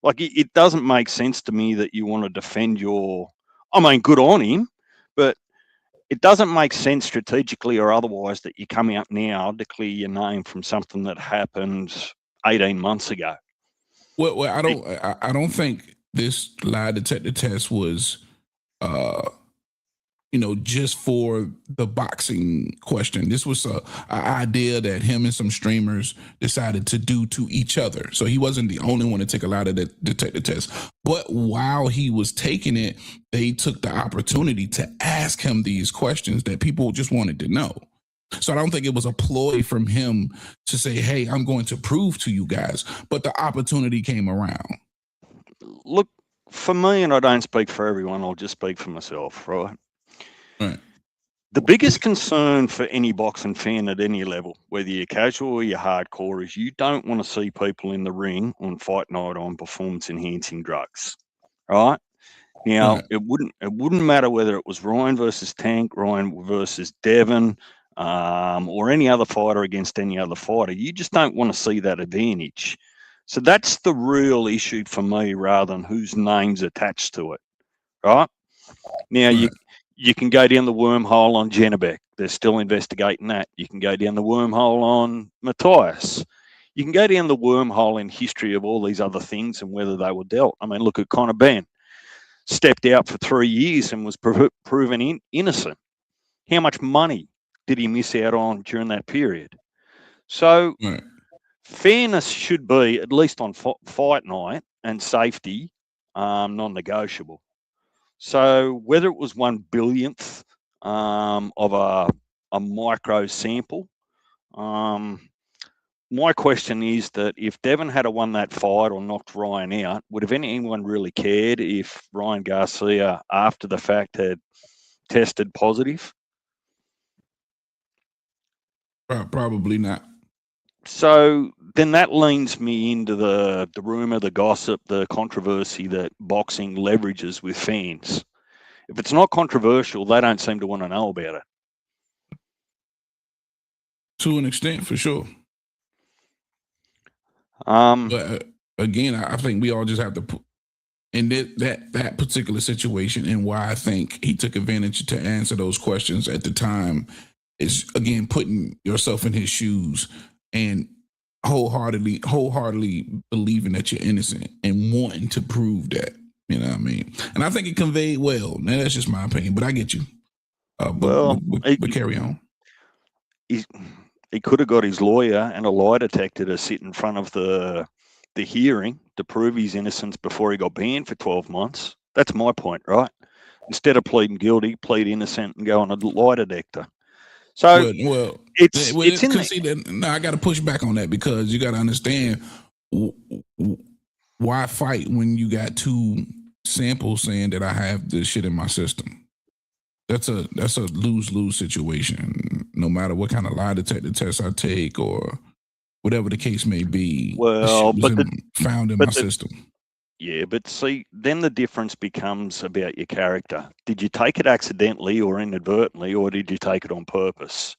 B: Like, it doesn't make sense to me that you want to defend good on him, but it doesn't make sense strategically or otherwise that you come out now to clear your name from something that happened 18 months ago.
Q: Well, I don't think this lie detector test was, just for the boxing question. This was an idea that him and some streamers decided to do to each other. So he wasn't the only one to take a lie detector test. But while he was taking it, they took the opportunity to ask him these questions that people just wanted to know. So I don't think it was a ploy from him to say, hey, I'm going to prove to you guys. But the opportunity came around.
B: Look, for me, and I don't speak for everyone, I'll just speak for myself, right?
Q: Right.
B: The biggest concern for any boxing fan at any level, whether you're casual or you're hardcore, is you don't want to see people in the ring on fight night on performance-enhancing drugs, right? Now, it wouldn't matter whether it was Ryan versus Tank, Ryan versus Devin, or any other fighter against any other fighter. You just don't want to see that advantage. So that's the real issue for me, rather than whose name's attached to it, right? Now, you can go down the wormhole on Jennebeck. They're still investigating that. You can go down the wormhole on Matthias. You can go down the wormhole in history of all these other things and whether they were dealt. I mean, look at Conor Benn. Stepped out for 3 years and was proven innocent. How much money did he miss out on during that period? So fairness should be, at least on fight night, and safety, non-negotiable. So whether it was 1/1000th of a micro sample, my question is that if Devin had won that fight or knocked Ryan out, would have anyone really cared if Ryan Garcia, after the fact, had tested positive?
Q: Probably not.
B: So then that leans me into the rumor, the gossip, the controversy that boxing leverages with fans. If it's not controversial, they don't seem to want to know about it.
Q: To an extent, for sure. But again, I think we all just have to put in that particular situation, and why I think he took advantage to answer those questions at the time is, again, putting yourself in his shoes and wholeheartedly believing that you're innocent and wanting to prove that. You know what I mean? And I think it conveyed well. Now, that's just my opinion, but I get you. But carry on.
B: He could have got his lawyer and a lie detector to sit in front of the hearing to prove his innocence before he got banned for 12 months. That's my point, right? Instead of pleading guilty, plead innocent and go on a lie detector. So it's in there.
Q: No, I got to push back on that because you got to understand why fight when you got 2 samples saying that I have this shit in my system. That's a lose-lose situation. No matter what kind of lie detector test I take or whatever the case may be.
B: Well,
Q: found in my system.
B: Yeah, but see, then the difference becomes about your character. Did you take it accidentally or inadvertently, or did you take it on purpose?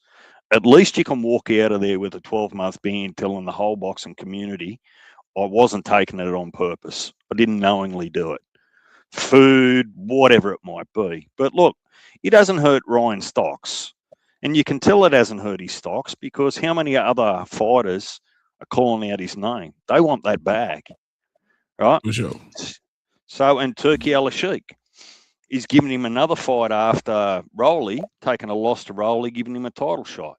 B: At least you can walk out of there with a 12-month ban telling the whole boxing community, I wasn't taking it on purpose. I didn't knowingly do it. Food, whatever it might be. But look, it doesn't hurt Ryan's stocks. And you can tell it hasn't hurt his stocks because how many other fighters are calling out his name? They want that bag. Right?
Q: For sure.
B: So, and Turkey Al-Sheikh is giving him another fight after Rowley, taking a loss to Rowley, giving him a title shot.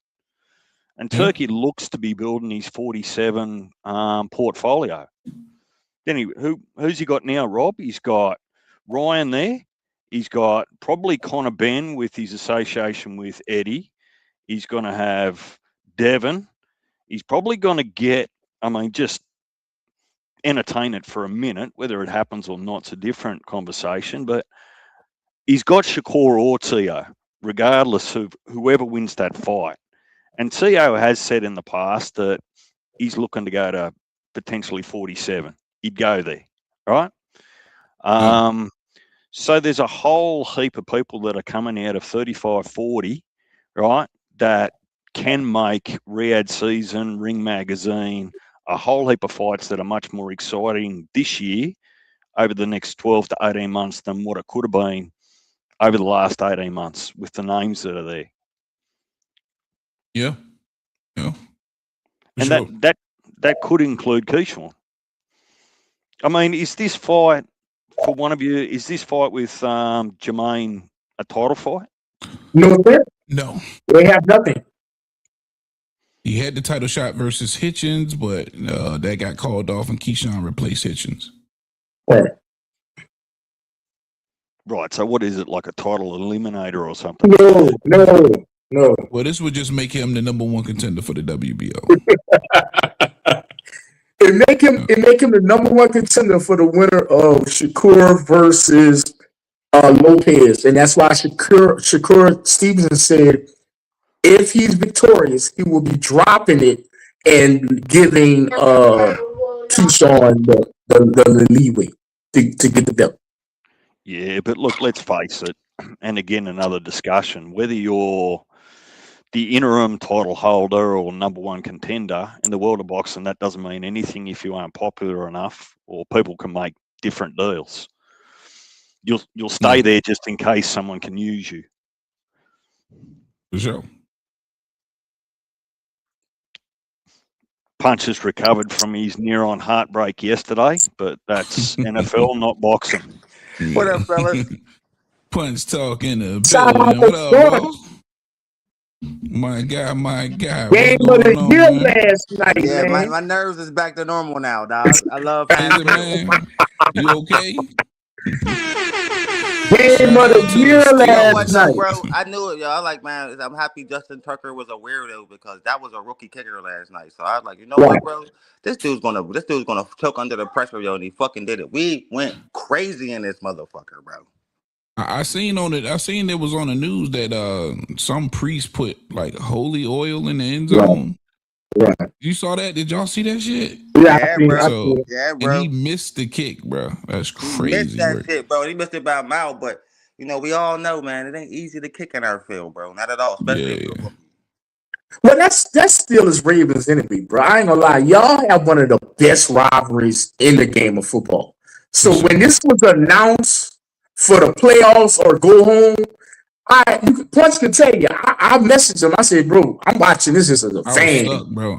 B: And Turkey looks to be building his 47 portfolio. Then who's he got now, Rob? He's got Ryan there. He's got probably Conor Benn with his association with Eddie. He's going to have Devin. He's probably going to get, just entertain it for a minute. Whether it happens or not, it's a different conversation. But he's got Shakur or Tio, regardless of whoever wins that fight. And Tio has said in the past that he's looking to go to potentially 47. He'd go there, right? So there's a whole heap of people that are coming out of 35-40, right, that can make Riyadh Season, Ring Magazine, a whole heap of fights that are much more exciting this year over the next 12 to 18 months than what it could have been over the last 18 months with the names that are there.
Q: Yeah.
B: And that could include Keyshawn. Is this fight, for one of you, is this fight with Jermaine a title fight?
R: No, sir.
Q: No.
R: They have nothing.
Q: He had the title shot versus Hitchens, but that got called off and Keyshawn replaced Hitchens.
B: Right, so what is it, like a title eliminator or something?
R: No.
Q: Well, this would just make him the #1 contender for the WBO.
R: It make him the #1 contender for the winner of Shakur versus Lopez, and that's why Shakur Stevenson said if he's victorious, he will be dropping it and giving Keyshawn the leeway to get the belt.
B: Yeah, but look, let's face it, and again, another discussion, whether you're the interim title holder or #1 contender in the world of boxing, that doesn't mean anything if you aren't popular enough or people can make different deals. You'll stay there just in case someone can use you.
Q: For sure.
B: Punches recovered from his near-on heartbreak yesterday, but that's NFL, not boxing.
K: What up, fellas?
Q: Punch talk in the building. What up, bro? My guy.
R: Game of the year last night,
I: yeah,
R: man.
I: my nerves is back to normal now, dog. I love
Q: man. You okay?
R: Game of the year last night.
I: Bro, I knew it, y'all. Man, I'm happy Justin Tucker was a weirdo because that was a rookie kicker last night. So I was like, you know what, bro? This dude's gonna choke under the pressure, yo, and he fucking did it. We went crazy in this motherfucker, bro.
Q: I seen it was on the news that some priest put like holy oil in the end zone.
R: Right.
Q: You saw that? Did y'all see that shit?
R: Yeah,
I: bro.
Q: And he missed the kick, bro. That's crazy.
I: He missed that shit, bro. He missed it by a mile, but we all know, man, it ain't easy to kick in our field, bro. Not at all, especially.
Q: Yeah.
R: Well, that's still his Ravens enemy, bro. I ain't gonna lie. Y'all have one of the best rivalries in the game of football. So when this was announced for the playoffs or go home, Punch can tell you. I messaged him. I said, bro, I'm watching this as a fan.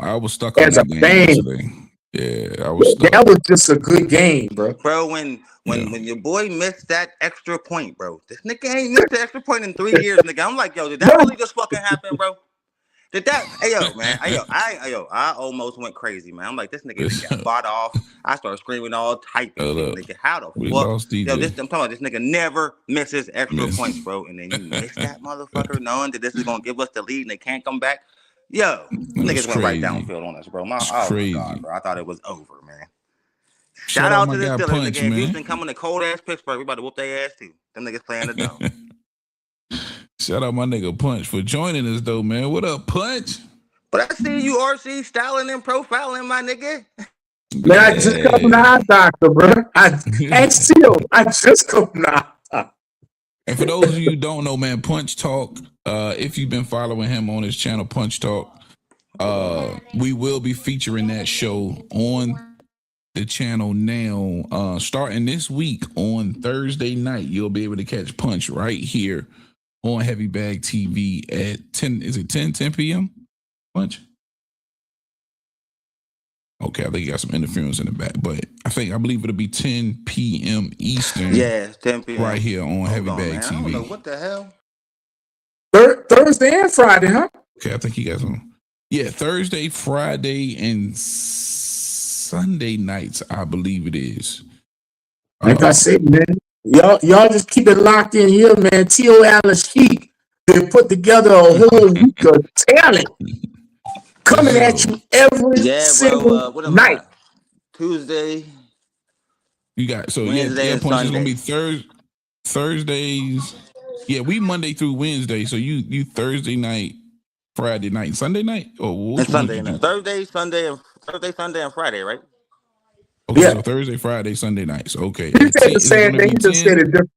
Q: I was stuck
R: as
Q: on
R: a
Q: that
R: fan.
Q: game yesterday. Yeah, I was stuck.
R: That was just a good game, bro.
I: Bro, when your boy missed that extra point, bro, this nigga ain't missed the extra point in 3 years, nigga. I'm like, yo, did that really just fucking happen, bro? Did that? Hey yo, man. I almost went crazy, man. I'm like, this nigga got bought off. I started screaming all type of shit, nigga. How the
Q: We
I: fuck?
Q: lost DJ.
I: Yo, I'm talking about this nigga never misses extra points, bro. And then you miss that motherfucker, knowing that this is gonna give us the lead and they can't come back. Yo, niggas went right downfield on us, bro. My God, bro. I thought it was over, man. Shout out to the Steelers,
Q: Punch,
I: nigga. If Houston coming to cold ass Pittsburgh, we about to whoop their ass too. Them niggas playing the dome.
Q: Shout out my nigga Punch for joining us though, man. What up, Punch?
I: But I see you RC styling and profiling, my nigga.
R: Man, I just come from the eye doctor, bro. I just come from the eye doctor.
Q: And for those of you who don't know, man, Punch Talk, if you've been following him on his channel, Punch Talk, we will be featuring that show on the channel now. Starting this week on Thursday night, you'll be able to catch Punch right here on Heavy Bag TV at 10, is it 10 p.m.? Punch? Okay, I think you got some interference in the back, but I believe it'll be 10 p.m. Eastern.
I: Yeah, 10 p.m.
Q: Right here on Heavy Bag TV.
I: I don't know what the hell.
R: Thursday and Friday, huh?
Q: Okay, I think you got some. Yeah, Thursday, Friday, and Sunday nights, I believe it is.
R: Like I said, man, y'all just keep it locked in here, man. T.O. Alice Heat, they put together a whole week of talent coming at you every single night.
I: Tuesday.
Q: You got
I: Wednesday and
Q: Punch is gonna
I: Sunday.
Q: be Thursdays. Yeah, we Monday through Wednesday. So you Thursday night, Friday night, Sunday night, or
I: And Sunday night. Thursday, Sunday, and Friday, right?
Q: Okay, so Thursday, Friday, Sunday nights. Okay.
R: He said the same thing. He just said it different.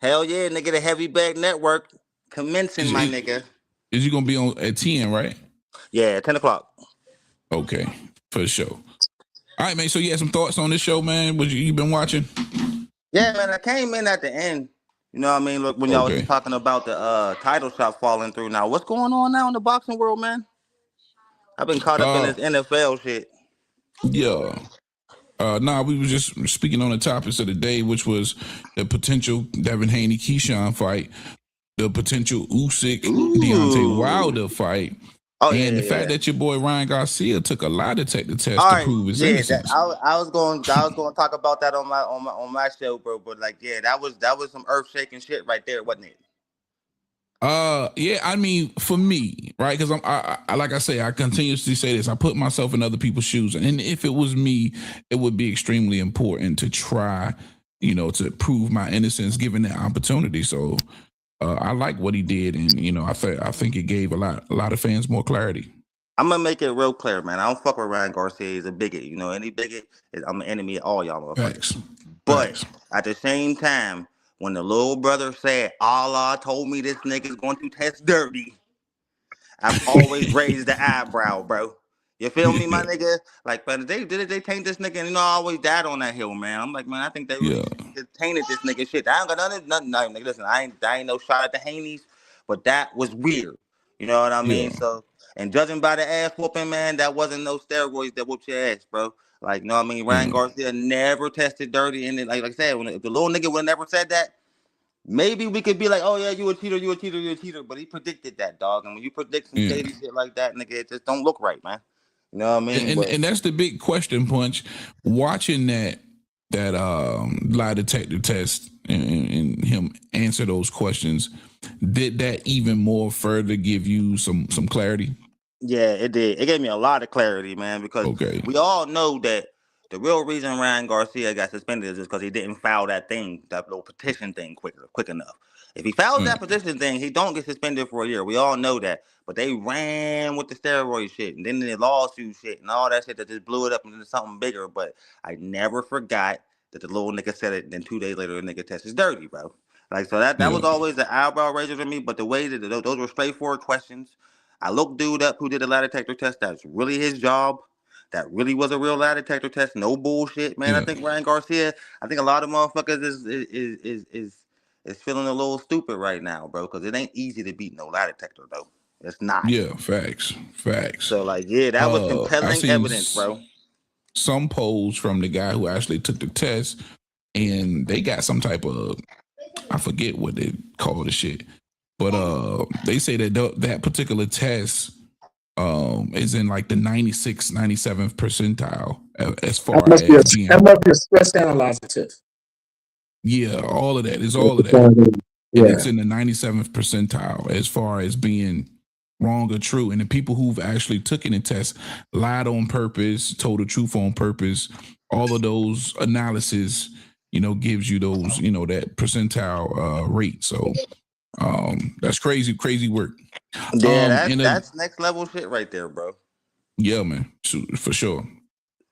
I: Hell yeah, nigga, the Heavy Bag Network commencing, my nigga.
Q: Is you gonna be on at 10, right?
I: Yeah, 10 o'clock.
Q: Okay, for sure. All right, man. So you had some thoughts on this show, man? What you been watching?
I: Yeah, man. I came in at the end. You know what I mean? Look, when y'all was talking about the title shot falling through. Now, what's going on now in the boxing world, man? I've been caught up in this NFL shit.
Q: Yeah. We were just speaking on the topics of the day, which was the potential Devin Haney Keyshawn fight, the potential Usyk Deontay Wilder fight, and the fact that your boy Ryan Garcia took a lie detector test to prove his innocence.
I: I was going to talk about that on my show, bro. But like, yeah, that was some earth shaking shit right there, wasn't it?
Q: Yeah, I mean, for me, right? Because I like I say, I continuously say this. I put myself in other people's shoes, and if it was me, it would be extremely important to try, to prove my innocence given that opportunity. So, I like what he did, and I think it gave a lot of fans more clarity.
I: I'm gonna make it real clear, man. I don't fuck with Ryan Garcia. He's a bigot. Any bigot, I'm an enemy of all y'all motherfuckers. But at the same time, when the little brother said, Allah told me this nigga's going to test dirty, I've always raised the eyebrow, bro. You feel me, my nigga? Like, but they taint this nigga, and I always died on that hill, man. I'm like, man, I think they really tainted this nigga shit. I ain't got nothing, nigga. Listen, I ain't no shot at the Haneys, but that was weird. You know what I mean? So, and judging by the ass whooping, man, that wasn't no steroids that whooped your ass, bro. Like, you know what I mean? Ryan Garcia never tested dirty, and like I said, if the little nigga would have never said that, maybe we could be like, oh yeah, you a cheater. But he predicted that, dog. And when you predict some shady shit like that, nigga, it just don't look right, man. You know what I mean?
Q: And that's the big question, Punch. Watching that lie detector test and him answer those questions, did that even more further give you some clarity?
I: Yeah, it did. It gave me a lot of clarity, man, because we all know that the real reason Ryan Garcia got suspended is just because he didn't file that little petition thing quick enough. If he files that petition thing, he don't get suspended for a year. We all know that. But they ran with the steroid shit and then the lawsuit shit and all that shit that just blew it up into something bigger. But I never forgot that the little nigga said it, and then 2 days later, the nigga test is dirty, bro. Like, so that was always the eyebrow raiser to me. But the way that those were straightforward questions. I looked dude up who did the lie detector test. That's really his job. That really was a real lie detector test. No bullshit, man. I think Ryan Garcia, I think a lot of motherfuckers is feeling a little stupid right now, bro, because it ain't easy to beat no lie detector, though. It's not.
Q: Yeah, facts.
I: So, like, yeah, that was compelling evidence, bro.
Q: Some polls from the guy who actually took the test, and they got some type of, I forget what they call the shit. But they say that that particular test is in like the 96th, 97th percentile as far
R: That must
Q: as
R: be a stress analyzer test.
Q: Yeah, all of that is all of that. And
R: Yeah.
Q: it's in the 97th percentile as far as being wrong or true. And the people who've actually taken the test lied on purpose, told the truth on purpose, all of those analysis, gives you those, that percentile rate. So that's crazy work.
I: Yeah, that's next level shit right there, bro.
Q: Yeah, man, for sure.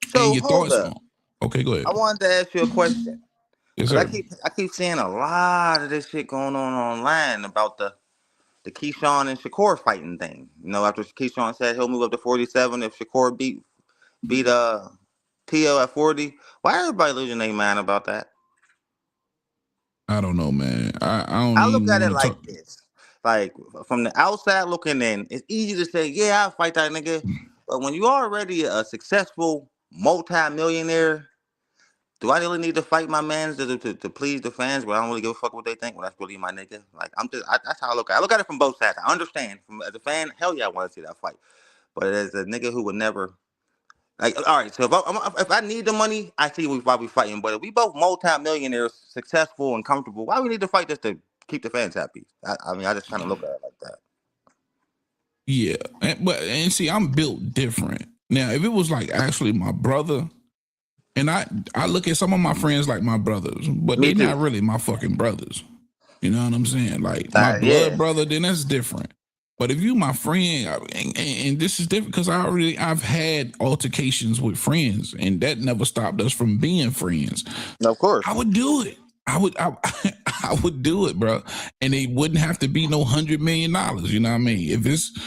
I: So
Q: and your
I: hold
Q: thoughts
I: up.
Q: on? Okay, go ahead.
I: I wanted to ask you a question.
Q: Yes,
I: Cause
Q: sir.
I: I keep seeing a lot of this shit going on online about the Keyshawn and Shakur fighting thing. After Keyshawn said he'll move up to 47 if Shakur beat T.O. at 40. Why everybody losing their mind about that?
Q: I don't know, man. I don't
I: I look
Q: even
I: at it
Q: want to
I: like
Q: talk.
I: this. Like, from the outside looking in, it's easy to say, yeah, I'll fight that nigga. But when you already a successful multi-millionaire, do I really need to fight my mans to please the fans? But I don't really give a fuck what they think. Well, that's really my nigga. Like, that's how I look at it. I look at it from both sides. I understand. As a fan, hell yeah, I want to see that fight. But as a nigga who would never, like, all right, so if I need the money, I see why we fighting. But if we both multi-millionaires, successful and comfortable, why we need to fight just to keep the fans happy? I mean, I just kind of look at it like that.
Q: Yeah, and see, I'm built different. Now, if it was like actually my brother, and I look at some of my friends like my brothers, but they're not really my fucking brothers. You know what I'm saying? Like my blood brother, then that's different. But if you my friend, and this is different because I've had altercations with friends, and that never stopped us from being friends.
I: Of course,
Q: I would do it. I would do it, bro. And it wouldn't have to be no $100 million. You know what I mean? If it's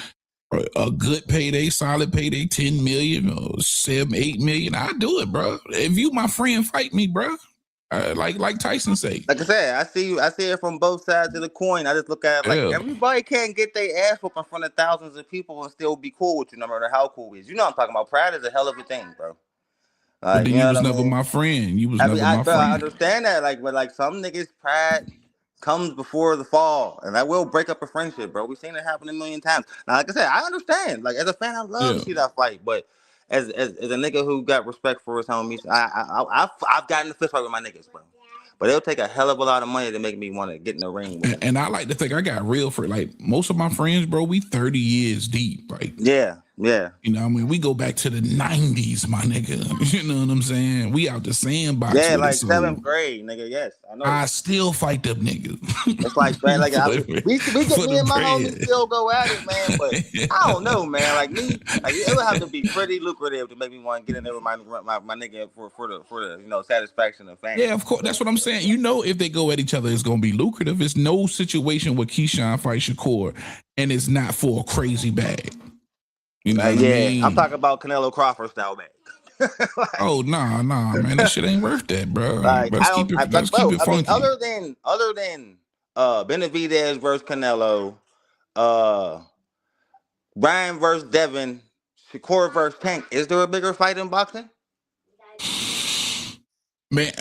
Q: a good payday, solid payday, 10 million or 7-8 million, I'd do it, bro. If you my friend, fight me, bro. Like Tyson say.
I: Like I said, I see it from both sides of the coin. I just look at it like everybody can't get their ass whooped in front of thousands of people and still be cool with you, no matter how cool it is. You know what I'm talking about. Pride is a hell of a thing, bro.
Q: But then you was never my friend. You was never my friend.
I: I understand that, but some niggas' pride comes before the fall, and that will break up a friendship, bro. We've seen it happen a million times. Now, like I said, I understand. Like, as a fan, I love to see that fight, but as a nigga who got respect for his homies, I've gotten in a fist fight with my niggas, bro. But it'll take a hell of a lot of money to make me want to get in the ring with him.
Q: And I like to think I got real for like most of my friends, bro. We 30 years deep, like
I: yeah.
Q: You know, what I mean, we go back to the 90s, my nigga. You know what I'm saying? We out the sandbox.
I: Yeah, like 7th grade, nigga. Yes, I know.
Q: I still fight them niggas.
I: It's like, man, like we get me and my homies still go at it, man. But I don't know, man. Like me, like it would have to be pretty lucrative to make me want to get in there with my nigga for the satisfaction of fans.
Q: Yeah, of course. That's what I'm saying. You know, if they go at each other, it's gonna be lucrative. It's no situation where Keyshawn fights Shakur and it's not for a crazy bag. You know what I mean?
I: I'm talking about Canelo Crawford style bag.
Q: Oh nah, man, that shit ain't worth that, bro.
I: Like,
Q: let's keep it funky.
I: Other than Benavidez versus Canelo, Brian versus Devin, Shakur versus Tank, is there a bigger fight in boxing?
Q: Man,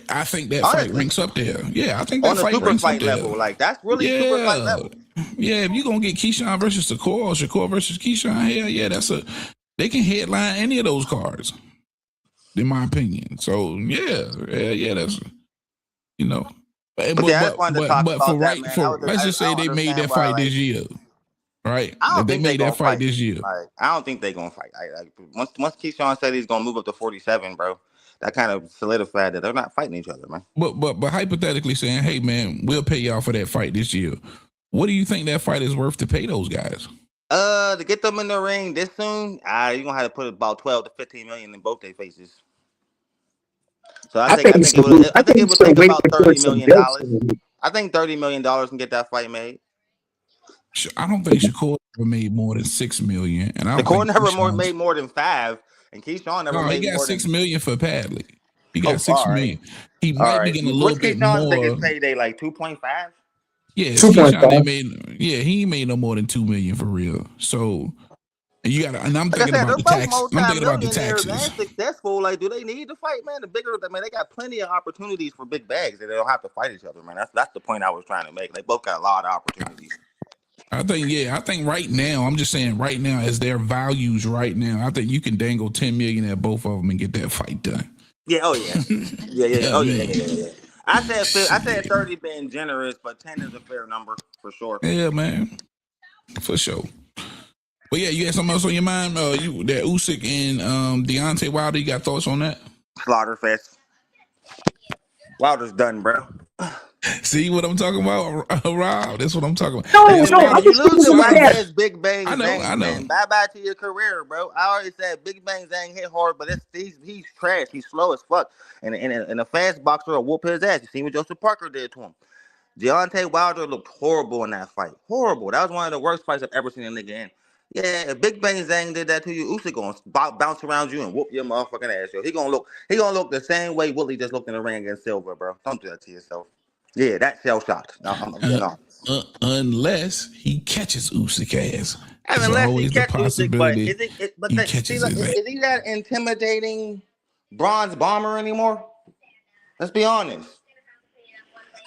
Q: I think that fight ranks up there. Yeah, I think that fight
I: super
Q: ranks
I: fight
Q: up there.
I: level. Like, that's really super fight level.
Q: Yeah, if you're gonna get Keyshawn versus Shakur or Shakur versus Keyshawn, hell yeah, they can headline any of those cards, in my opinion. So yeah, that's But let's just say they made that fight this year, right? They made that fight this year.
I: Like, I don't think they're gonna fight. Once Keyshawn said he's gonna move up to 47, bro, that kind of solidified that they're not fighting each other, man.
Q: But hypothetically saying, hey man, we'll pay y'all for that fight this year. What do you think that fight is worth to pay those guys?
I: To get them in the ring this soon, you're gonna have to put about 12 to 15 million in both their faces. So I think it would take about $30 million. I think $30 million can get that fight made.
Q: I don't think Shakur ever made more than $6 million, and
I: Shakur never made more than $5 million, and Keyshawn never made more than
Q: $6 million for Padley. He got $6 million. He might be getting a little bit
I: more.
Q: What's
I: Keyshawn's payday, like 2.5?
Q: Yeah, 2.5. He made no more than $2 million for real. So And you got to, and I'm
I: Like I
Q: thinking
I: said,
Q: about
I: they're
Q: the
I: both
Q: tax. I'm thinking about the
I: multi-millionaires
Q: taxes.
I: and successful. Like, do they need to fight, man? The bigger, I mean, they got plenty of opportunities for big bags that they don't have to fight each other, man. That's the point I was trying to make. They both got a lot of opportunities.
Q: I think right now, I'm just saying right now, as their values right now, I think you can dangle 10 million at both of them and get that fight done.
I: Yeah, oh yeah. Yeah. I said 30 being generous, but 10 is a fair number for sure.
Q: Yeah, man. For sure. But yeah, you got something else on your mind? You that Usyk and Deontay Wilder, you got thoughts on that?
I: Slaughterfest. Wilder's done, bro.
Q: See what I'm talking about, Rob? That's what I'm talking about.
I: No,
Q: Listen,
I: man,
Q: man,
I: you lose to white ass Big Bang
Q: I know.
I: man. Bye bye to your career, bro. I already said Big Bang Zang hit hard, but he's trash. He's slow as fuck. And a fast boxer will whoop his ass. You see what Joseph Parker did to him. Deontay Wilder looked horrible in that fight. Horrible. That was one of the worst fights I've ever seen a nigga in. Yeah, if Big Bang Zang did that to you, Usyk gonna bounce around you and whoop your motherfucking ass, yo. He gonna look the same way Willie just looked in the ring against Silver, bro. Don't do that to yourself. Yeah, that's shell shocked.
Q: Unless he catches Usyk ass.
I: I mean, unless he catches Usyk, but is he that intimidating bronze bomber anymore? Let's be honest.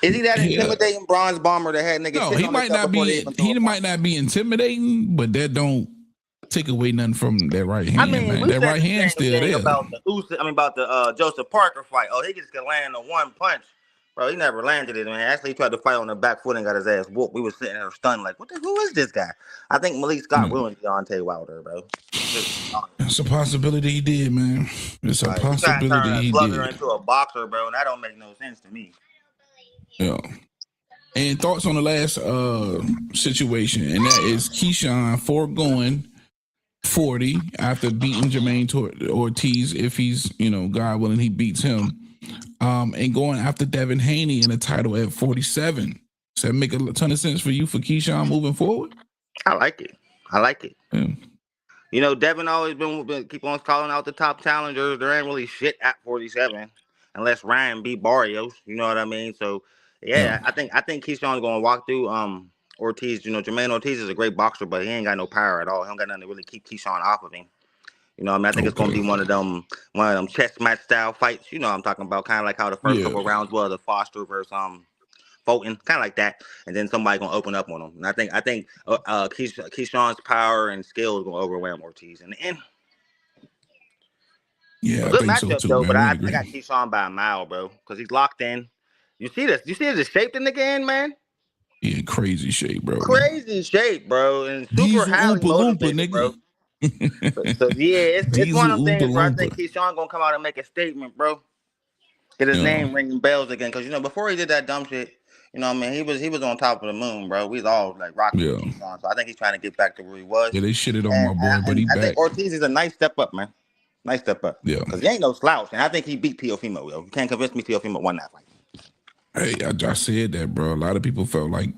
I: Is he that intimidating bronze bomber that had niggas?
Q: No, he might not be. He might not be intimidating, but that don't take away nothing from that right hand. I mean, man. That right hand still there.
I: About the Joseph Parker fight. Oh, he just could land on one punch. Bro, he never landed it, man. Actually, he tried to fight on the back foot and got his ass whooped. We were sitting there stunned, like, who is this guy? I think Malik Scott ruined Deontay Wilder, bro.
Q: It's a possibility he did, man. It's a possibility he did.
I: Into a boxer, bro, and that don't make no sense to me.
Q: Yeah. And thoughts on the last situation, and that is Keyshawn foregoing 40 after beating Jermaine Ortiz, if he's, God willing, he beats him. And going after Devin Haney in a title at 47. Does that make a ton of sense for you for Keyshawn moving forward?
I: I like it. Yeah. Devin always been keep on calling out the top challengers. There ain't really shit at 47 unless Ryan beat Barrios. You know what I mean? So yeah. I think Keyshawn's gonna walk through Ortiz. Jermaine Ortiz is a great boxer, but he ain't got no power at all. He don't got nothing to really keep Keyshawn off of him. I think it's gonna be one of them chess match style fights. I'm talking about, kind of like how the first couple rounds was, the Foster versus Fulton, kind of like that, and then somebody gonna open up on him. And I think Keyshawn's power and skill is gonna overwhelm Ortiz in the end.
Q: Yeah,
I: good matchup too, though. Man, but I got Keyshawn by a mile, bro, because he's locked in. You see this? You see the shape in the game, man?
Q: Yeah, crazy shape, bro.
I: Crazy shape, bro, and super highly motivated, bro. So yeah, it's one of them things where I think Keyshawn gonna come out and make a statement, bro. Get his name ringing bells again, because before he did that dumb shit, he was on top of the moon, bro. We was all like rocking Keyshawn, so I think he's trying to get back to where he was.
Q: Yeah, they shitted on my boy, but he back.
I: I think Ortiz is a nice step up, man. Nice step up.
Q: Yeah,
I: because he ain't no slouch, and I think he beat Teofimo. Yo, you can't convince me Teofimo won that fight.
Q: Hey, I said that, bro. A lot of people felt like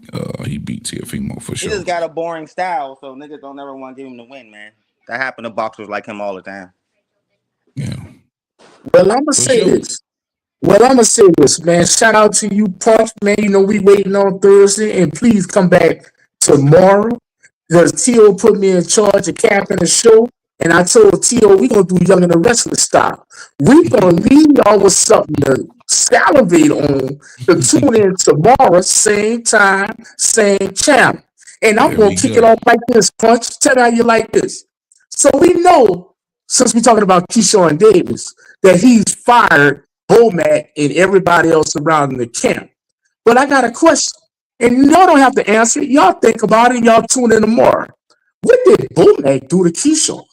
Q: he beat Teofimo for sure.
I: He just got a boring style, so niggas don't ever want to give him the win, man. That happened to boxers like him all the time.
Q: Yeah.
R: Well, I'm gonna say this, man. Shout out to you, Punch, man. We waiting on Thursday, and please come back tomorrow. Because T.O. put me in charge of capping the show, and I told T.O. we gonna do Young and the Wrestler style. We gonna leave y'all with something to salivate on to tune in tomorrow, same time, same channel. And I'm gonna kick it off like this, Punch. Tell me how you like this. So we know, since we're talking about Keyshawn Davis, that he's fired Bomac and everybody else around the camp. But I got a question, and y'all don't have to answer it. Y'all think about it, and y'all tune in tomorrow. What did Bomac do to Keyshawn?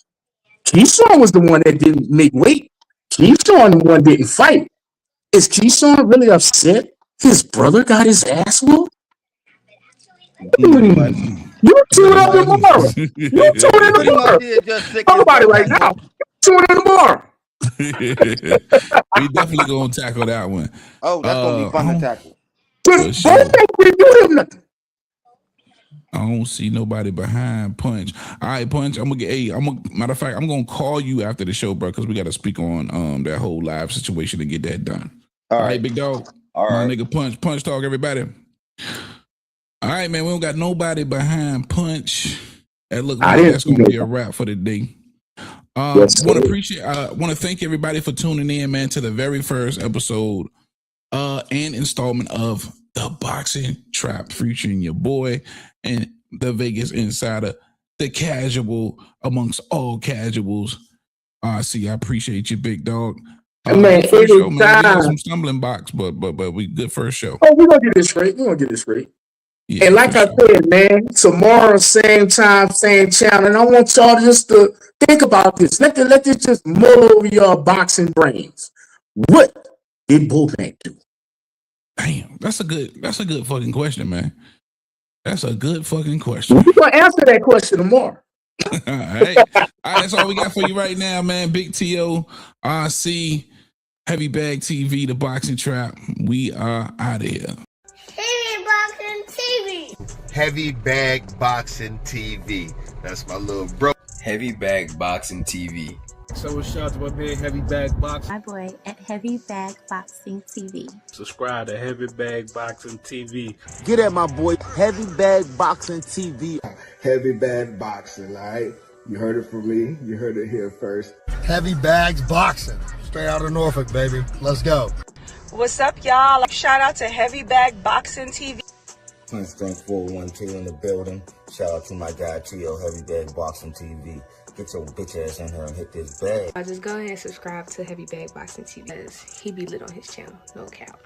R: Keyshawn was the one that didn't make weight. Keyshawn the one didn't fight. Is Keyshawn really upset his brother got his ass whooped? You tune up tomorrow. You tune in tomorrow. Somebody right now. Tune in tomorrow.
Q: We definitely gonna tackle that one.
I: Oh, that's gonna be fun to tackle.
Q: I don't see nobody behind Punch. All right, Punch. Matter of fact, I'm gonna call you after the show, bro, because we gotta speak on that whole live situation and get that done. All right, big dog.
I: All right,
Q: my nigga Punch talk, everybody. All right, man. We don't got nobody behind Punch. That looks like that's gonna be a wrap for the day. Want to thank everybody for tuning in, man, to the very first episode and installment of the Boxing Trap, featuring your boy and the Vegas Insider, the casual amongst all casuals. See, I appreciate you, big dog.
R: Man,
Q: first show, man. We had some stumbling blocks, but we good first show.
R: Oh, we're gonna get this straight.
Q: Yeah,
R: and like I said, man, tomorrow, same time, same channel. And I want y'all just to think about this. Let this just mull over your boxing brains. What did Bullbank do?
Q: Damn, that's a good fucking question, man. That's a good fucking question.
R: We're gonna answer that question tomorrow.
Q: All right, that's all we got for you right now, man. Big T.O., RC, Heavy Bag TV, the Boxing Trap. We are out of here.
P: Heavy Boxing TV.
L: Heavy Bag Boxing TV. That's my little bro.
T: Heavy Bag Boxing TV.
N: So shout out to my man Heavy Bag Boxing.
C: My boy at Heavy Bag Boxing TV.
D: Subscribe to Heavy Bag Boxing TV.
E: Get at my boy Heavy Bag Boxing TV.
F: Heavy Bag Boxing, all right? You heard it from me. You heard it here first.
G: Heavy Bags Boxing. Straight out of Norfolk, baby. Let's go.
H: What's up, y'all? Shout out to Heavy Bag Boxing TV.
I: Strength 412 in the building. Shout out to my guy Tio, Heavy Bag Boxing TV. Get your bitch ass in here and hit this bag.
J: Just go ahead and subscribe to Heavy Bag Boxing TV because he be lit on his channel, no cap.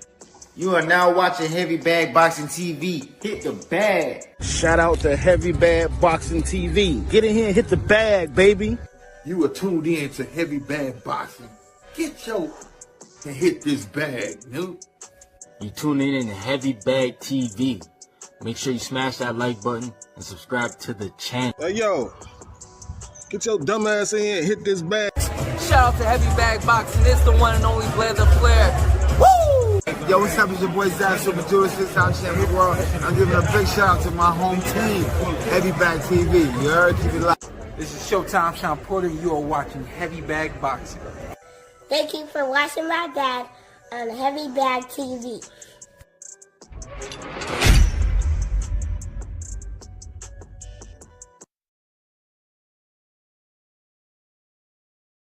K: You are now watching Heavy Bag Boxing TV. Hit the bag.
E: Shout out to Heavy Bag Boxing TV. Get in here and hit the bag, baby.
L: You are tuned in to Heavy Bag Boxing. Get your and hit this bag, dude.
M: You tuning in to Heavy Bag TV. Make sure you smash that like button and subscribe to the channel.
N: Hey, yo. Get your dumb ass in here and hit this bag.
O: Shout out to Heavy Bag Boxing. It's the one and only Blazer Flair. Woo!
K: Yo, what's up? It's your boy Zach, Super Jewish, 6-time champion of the world. I'm giving a big shout out to my home team, Heavy Bag TV. You heard? Keep it live.
U: This is Showtime Sean Porter. You are watching Heavy Bag Boxing.
P: Thank you for watching my dad on Heavy Bag TV.